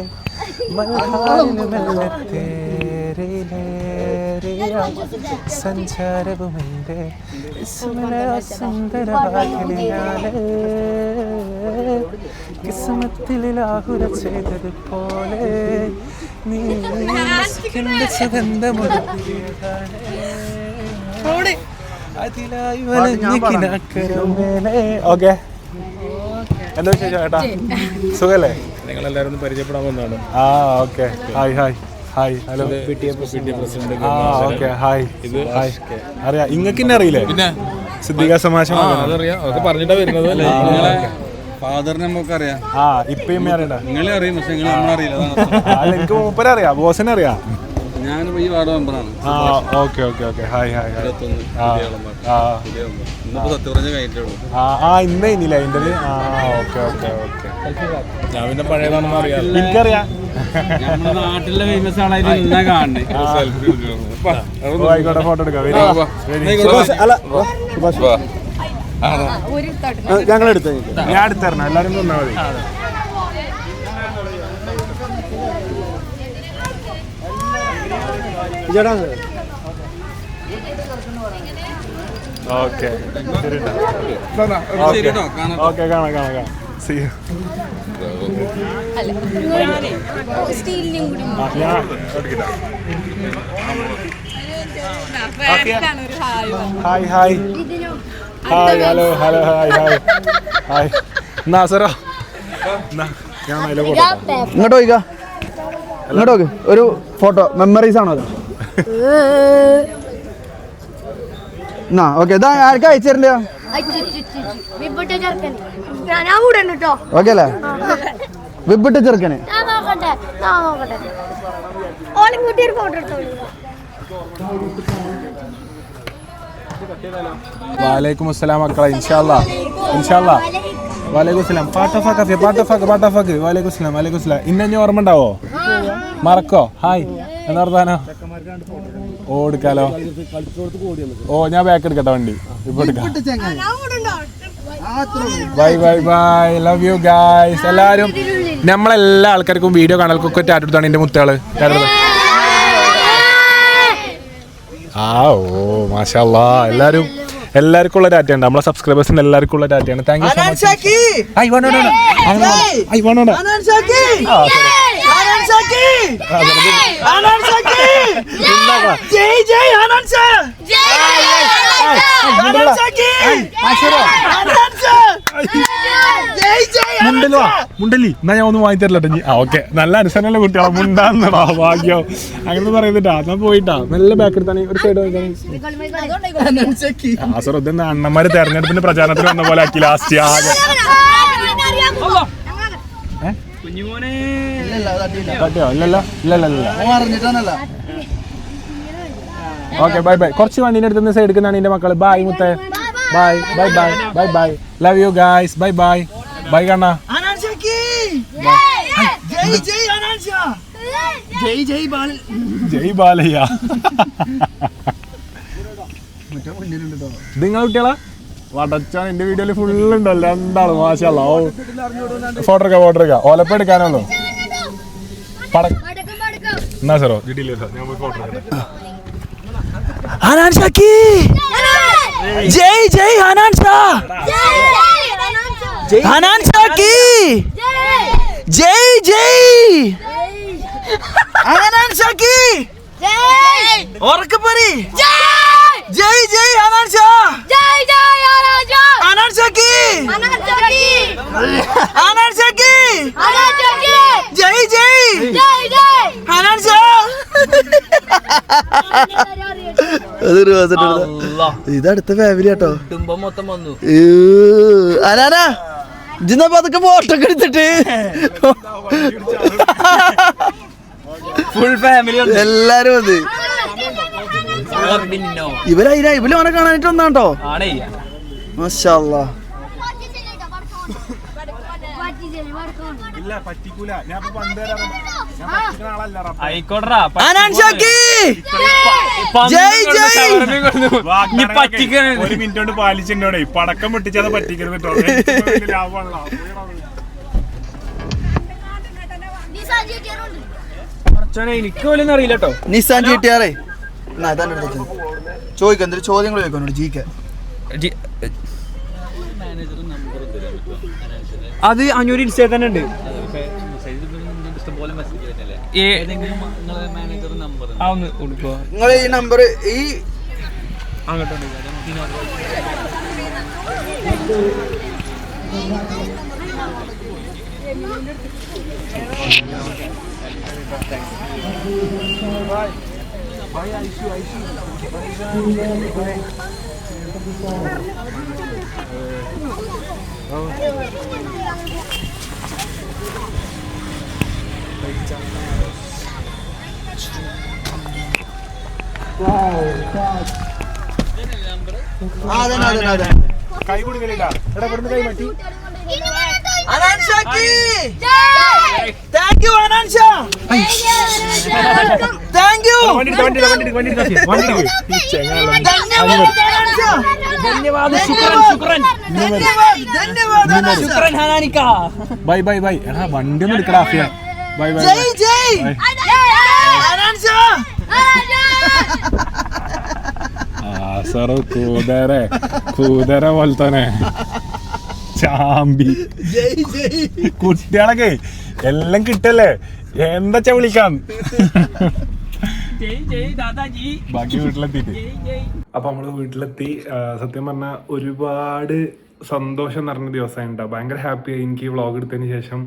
മലഹാരിന് മെല്ലത്തേരിലേറിയ സഞ്ചാരവുമെൻ്റെ സുന്ദരവാക്കിനാലെ കിസ്മത്തിലാഹുര ചെയ്തതുപോലെ നീ സുഗന്ധമൊഴുകിയതാണ്, അതിലായി വലഞ്ഞിക്കരമേലെ. ഓക്കെ, എന്താ വിശേഷം ചേട്ടാ? സുഖല്ലേ? നിങ്ങളെല്ലാവരും ഒന്ന് പരിചയപ്പെടാൻ വന്നതാണ്. ആ okay, hi hi hi, hello. ആ ഓക്കെ, ഹായ്. ഇത് ഹായ്, അറിയാം. ഇങ്ങക്ക് എന്നെ അറിയില്ലേ? പിന്നെ സിദ്ദീഖ സമാശം അതറിയാം, അതൊക്കെ പറഞ്ഞിട്ടാ വരുന്നത്. ഫാദറിനെ നമുക്ക് അറിയാം. ആ ഇപ്പം അറിയണ്ട. നിങ്ങളെ അറിയും, പക്ഷെ നിങ്ങൾ നമ്മളറിയില്ല. അല്ല, എനിക്ക് മൂപ്പരെ അറിയാം, ബോസിനെ അറിയാം. ഞാൻ ഈ വാർഡ് മെമ്പറാണ്. ആ okay okay okay, hi hi hi. സത്യപ്രതിജ്ഞ കഴിഞ്ഞിട്ടുള്ളൂ. ആ ഇന്നേ ഇന്നില്ല അതിൻ്റെ. ആ ഓക്കെ ഓക്കെ ഓക്കെ, ഞാൻ പിന്നെ പഴയതാണെന്ന് അറിയാം. എനിക്കറിയാം. നമ്മുടെ നാട്ടിലെ ഫേമസ് ആളായിട്ട് ഇന്നാ കാണണ്ടേ. ആയിക്കോട്ടെ, ഫോട്ടോ എടുക്കാം. ഞങ്ങൾ എടുത്തു. ഞാൻ എടുത്തരണം, എല്ലാവരും തന്നാൽ മതി. ഓക്കെ ഓക്കെ, കാണാം കാണാം കാണാം. See you. Hi hi hi, hello hello, hi hi hi. നാസറോ, ഞാൻ അതിലെ ഫോട്ടോ. ഇങ്ങോട്ട് പോയിക്കാ, ഇങ്ങോട്ട് നോക്ക്. ഒരു ഫോട്ടോ മെമ്മറീസ് ആണോ അത്? എന്നാ ഓക്കെ, ഇതാ ആർക്കാ അയച്ചു തരണ്ട? ഓക്കെ അല്ലേ? വിബിട്ട് ചെറുക്കന്. വാലൈക്കും അസ്സലാം മക്കളെ. ഇൻഷാല്ലാ ഇൻഷാല്ലാ. വാലൈക്കും അസ്സലാം. പാട്ടഫാക്ക് പാട്ടഫാക്ക്. വാലൈക്കും അസ്സലാം വാലൈക്കും അസ്സലാം. ഇന്നെ ഓർമ്മ ഉണ്ടാവോ? മറക്കോ? ഹായ്, എന്താ വർത്താനോ? ഓ എടുക്കാലോ. ഓ ഞാൻ ബാക്ക് എടുക്കട്ടെ വണ്ടി. ഇപ്പൊ എടുക്കാം. By bye by, love you guys. എല്ലാവരും നമ്മളെല്ലാ ആൾക്കാർക്കും വീഡിയോ കാണാൽക്കൊക്കെ ടാറ്റെടുത്താണ് എൻ്റെ മുത്തുകള്. ആ ഓ മാഷാ അല്ലാ. എല്ലാവർക്കും ഉള്ള ടാറ്റയാണ്, നമ്മളെ സബ്സ്ക്രൈബേഴ്സിന് എല്ലാവർക്കും ഉള്ള ടാറ്റയാണ്. Thank you so much. മുണ്ടല്ലി എന്നാ ഞാൻ ഒന്നും വാങ്ങി തരില്ല. ആ ഓക്കെ, നല്ല അനുസരണമുള്ള കുട്ടികളാ. മുണ്ടാന്നടാ ഭാഗ്യം. അങ്ങനെ പറയുന്നിട്ടാ. എന്നാ പോയിട്ടാ നല്ല ബാക്ക് എടുത്താണ്. ഒരു സൈഡ് ഇതെന്താ അണ്ണന്മാര് തെരഞ്ഞെടുപ്പിന്റെ പ്രചാരണത്തിന് വന്ന പോലെ ആക്കി ലാസ്റ്റ് ആകെ. തട്ടിയോ? ഇല്ലല്ലോ ഇല്ലല്ലോ. Okay bye bye. കുറച്ച് വണ്ടീൻ്റെ അടുത്ത് സൈഡ് എടുക്കുന്നതാണ് എൻ്റെ മക്കള്. ബൈ മുത്തേ. By bye bye bye by. Love you guys. By bye by കണ്ണാ. ജയ് ബാലയ്യ. നിങ്ങൾ കുട്ടികളാ വടച്ചാൻ എൻ്റെ വീഡിയോയിൽ ഫുള്ളുണ്ടല്ലോ. എന്താണ് മാഷാല്ലാ. ഓ ഫോട്ടോ എടുക്കാം. ഓലപ്പ എടുക്കാനല്ലോ. എന്നാ സാറോ കിട്ടിയില്ലേ സാർ? ഞാൻ പോയി ഫോട്ടോ എടുക്കാം. ഹനാൻ ഷാക്കി. ജയ് ജയ് ഹനാൻ ഷാ. ഹനാൻ ഷാക്കി. ജയ് ജയ് ഹനാൻ ഷാക്കി. ഉറക്കെ പറ. ജയ് ജയ് ഹനാൻ ഷാ ജയ് ജയ് ആരാജാ ഹനാൻ ഷാക്കി അനാജാക്കി ഹനാൻ ഷാക്കി അനാജാക്കി ജയ് ജയ് ജയ് ജയ് ഹനാൻ ഷാ ഇതടുത്ത ഫാമിലി കേട്ടോ. കുടുംബം മൊത്തം വന്നു. അനാനാ ഇജിന്ന പതുക്കെ ഫോട്ടോ ഒക്കെ എടുത്തിട്ട് ഫുൾ ഫാമിലി എല്ലാരും അത് ഇവര് അവനെ കാണാനായിട്ട് വന്നാട്ടോ. ആണേ മാഷാ അല്ലാ. ഇല്ല പറ്റിക്കൂല. ഞാൻ പണ്ട് ആളല്ല. ആയിക്കോട്ടെ. ഹനാൻ ഷാക്കി ജയ് ജയ്. ഒരു മിനിറ്റ് കൊണ്ട് പാലിച്ചിട്ടോടെ പടക്കം പൊട്ടിച്ചത് പറ്റിക്കരുത് കേട്ടോ. ലാഭമാണല്ലോ. എനിക്ക് പോലും അറിയില്ല കേട്ടോ. നിസാൻ ജിടിആറേ ചോദിക്കാം എന്തൊരു ചോദ്യങ്ങൾ ചോദിക്കാനോട് ജിക്ക്. അത് അഞ്ഞൂറ് ഇൻസ്റ്റയിൽ തന്നെ ഉണ്ട്. നിങ്ങൾ ഈ നമ്പർ ഈ അങ്ങോട്ടുണ്ട്. കൈ കൊടുക്കലില്ല. എടാ ഇവിടുന്ന് കൈ മാറ്റി. ഹനാൻ ഷാക്കി thank you Hanan Shah thank you bye bye bye. എടാ വണ്ടി ഒന്നും എടുക്കടാ. Bye bye. ജയ് ജയ് ഹനാൻ ഷാ. കൂതര പോലെ തന്നെ ചാമ്പി. കുട്ടികളൊക്കെ എല്ലാം കിട്ടല്ലേ, എന്താ വിളിക്കാം. ബാക്കി വീട്ടിലെത്തിട്ട് അപ്പൊ നമ്മള് വീട്ടിലെത്തി. സത്യം പറഞ്ഞാൽ ഒരുപാട് സന്തോഷം നിറഞ്ഞ ദിവസമായി ഉണ്ടാവും. ഭയങ്കര ഹാപ്പിയായി എനിക്ക് ഈ വ്ളോഗ് എടുത്തതിന് ശേഷം.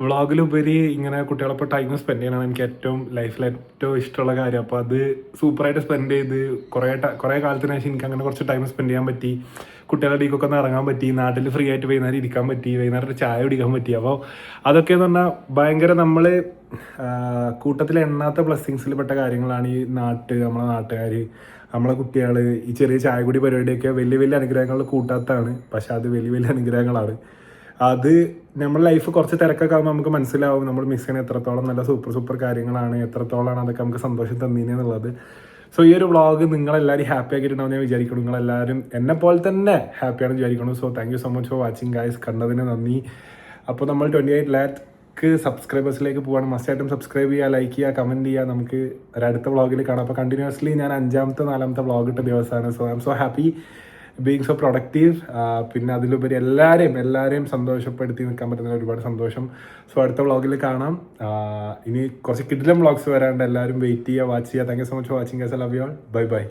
വ്ളോഗിലുപരി ഇങ്ങനെ കുട്ടികളൊപ്പം ടൈം സ്പെൻഡ് ചെയ്യാനാണ് എനിക്ക് ഏറ്റവും ലൈഫിൽ ഏറ്റവും ഇഷ്ടമുള്ള കാര്യം. അപ്പോൾ അത് സൂപ്പറായിട്ട് സ്പെൻഡ് ചെയ്ത് കുറേ കാലത്തിന് ശേഷം എനിക്ക് അങ്ങനെ കുറച്ച് ടൈം സ്പെൻഡ് ചെയ്യാൻ പറ്റി. കുട്ടികളുടെ ഇടയ്ക്കൊക്കെ ഒന്ന് ഇറങ്ങാൻ പറ്റി. നാട്ടിൽ ഫ്രീ ആയിട്ട് വൈകുന്നേരം ഇരിക്കാൻ പറ്റി. വൈകുന്നേരം ചായ കുടിക്കാൻ പറ്റി. അപ്പോൾ അതൊക്കെ എന്ന് പറഞ്ഞാൽ ഭയങ്കര നമ്മൾ കൂട്ടത്തിൽ എണ്ണാത്ത ബ്ലെസ്സിങ്സിൽ പെട്ട കാര്യങ്ങളാണ്. ഈ നമ്മളെ നാട്ടുകാർ, നമ്മളെ കുട്ടികൾ, ഈ ചെറിയ ചായകുടി പരിപാടിയൊക്കെ വലിയ വലിയ അനുഗ്രഹങ്ങൾ കൂട്ടാത്തതാണ്. പക്ഷെ അത് വലിയ വലിയ അനുഗ്രഹങ്ങളാണ്. അത് നമ്മുടെ ലൈഫ് കുറച്ച് തിരക്കൊക്കെ ആകുമ്പോൾ നമുക്ക് മനസ്സിലാവും നമ്മൾ മിസ് ചെയ്യുന്ന എത്രത്തോളം നല്ല സൂപ്പർ കാര്യങ്ങളാണ്, എത്രത്തോളമാണ് അതൊക്കെ നമുക്ക് സന്തോഷം തന്നീനെന്നുള്ളത്. സോ ഈ ഒരു വ്ളോഗ് നിങ്ങളെല്ലാവരും ഹാപ്പി ആക്കിയിട്ടുണ്ടാവും ഞാൻ വിചാരിക്കണം. നിങ്ങളെല്ലാവരും എന്നെ പോലെ തന്നെ ഹാപ്പിയാണെന്ന് വിചാരിക്കണം. So thank you so much for watching guys. കണ്ടതിന് നന്ദി. അപ്പോൾ നമ്മൾ 28 ലാക്ക് സബ്സ്ക്രൈബേഴ്സിലേക്ക് പോവാണ്. മസ്റ്റായിട്ടും സബ്സ്ക്രൈബ് ചെയ്യുക, ലൈക്ക് ചെയ്യുക, കമൻറ്റ് ചെയ്യുക. നമുക്ക് ഒരടുത്ത വ്ളോഗിൽ കാണാം. അപ്പോൾ കണ്ടിന്യൂസ്ലി ഞാൻ 5ാമത്തെ 4ാമത്തെ വ്ളോഗ് ഇട്ട ദിവസമാണ്. So I M so happy being so productive. പിന്നെ അതിലുപരി എല്ലാവരെയും സന്തോഷപ്പെടുത്തി നിൽക്കാൻ പറ്റുന്ന ഒരുപാട് സന്തോഷം. സോ അടുത്ത വ്ളോഗിൽ കാണാം. ഇനി കുറച്ച് കിടിലം വ്ളോഗ്സ് വരാണ്ട്. എല്ലാവരും വെയിറ്റ് ചെയ്യുക, വാച്ച് ചെയ്യുക. Thank you so much for watching guys. I love you all. Bye bye.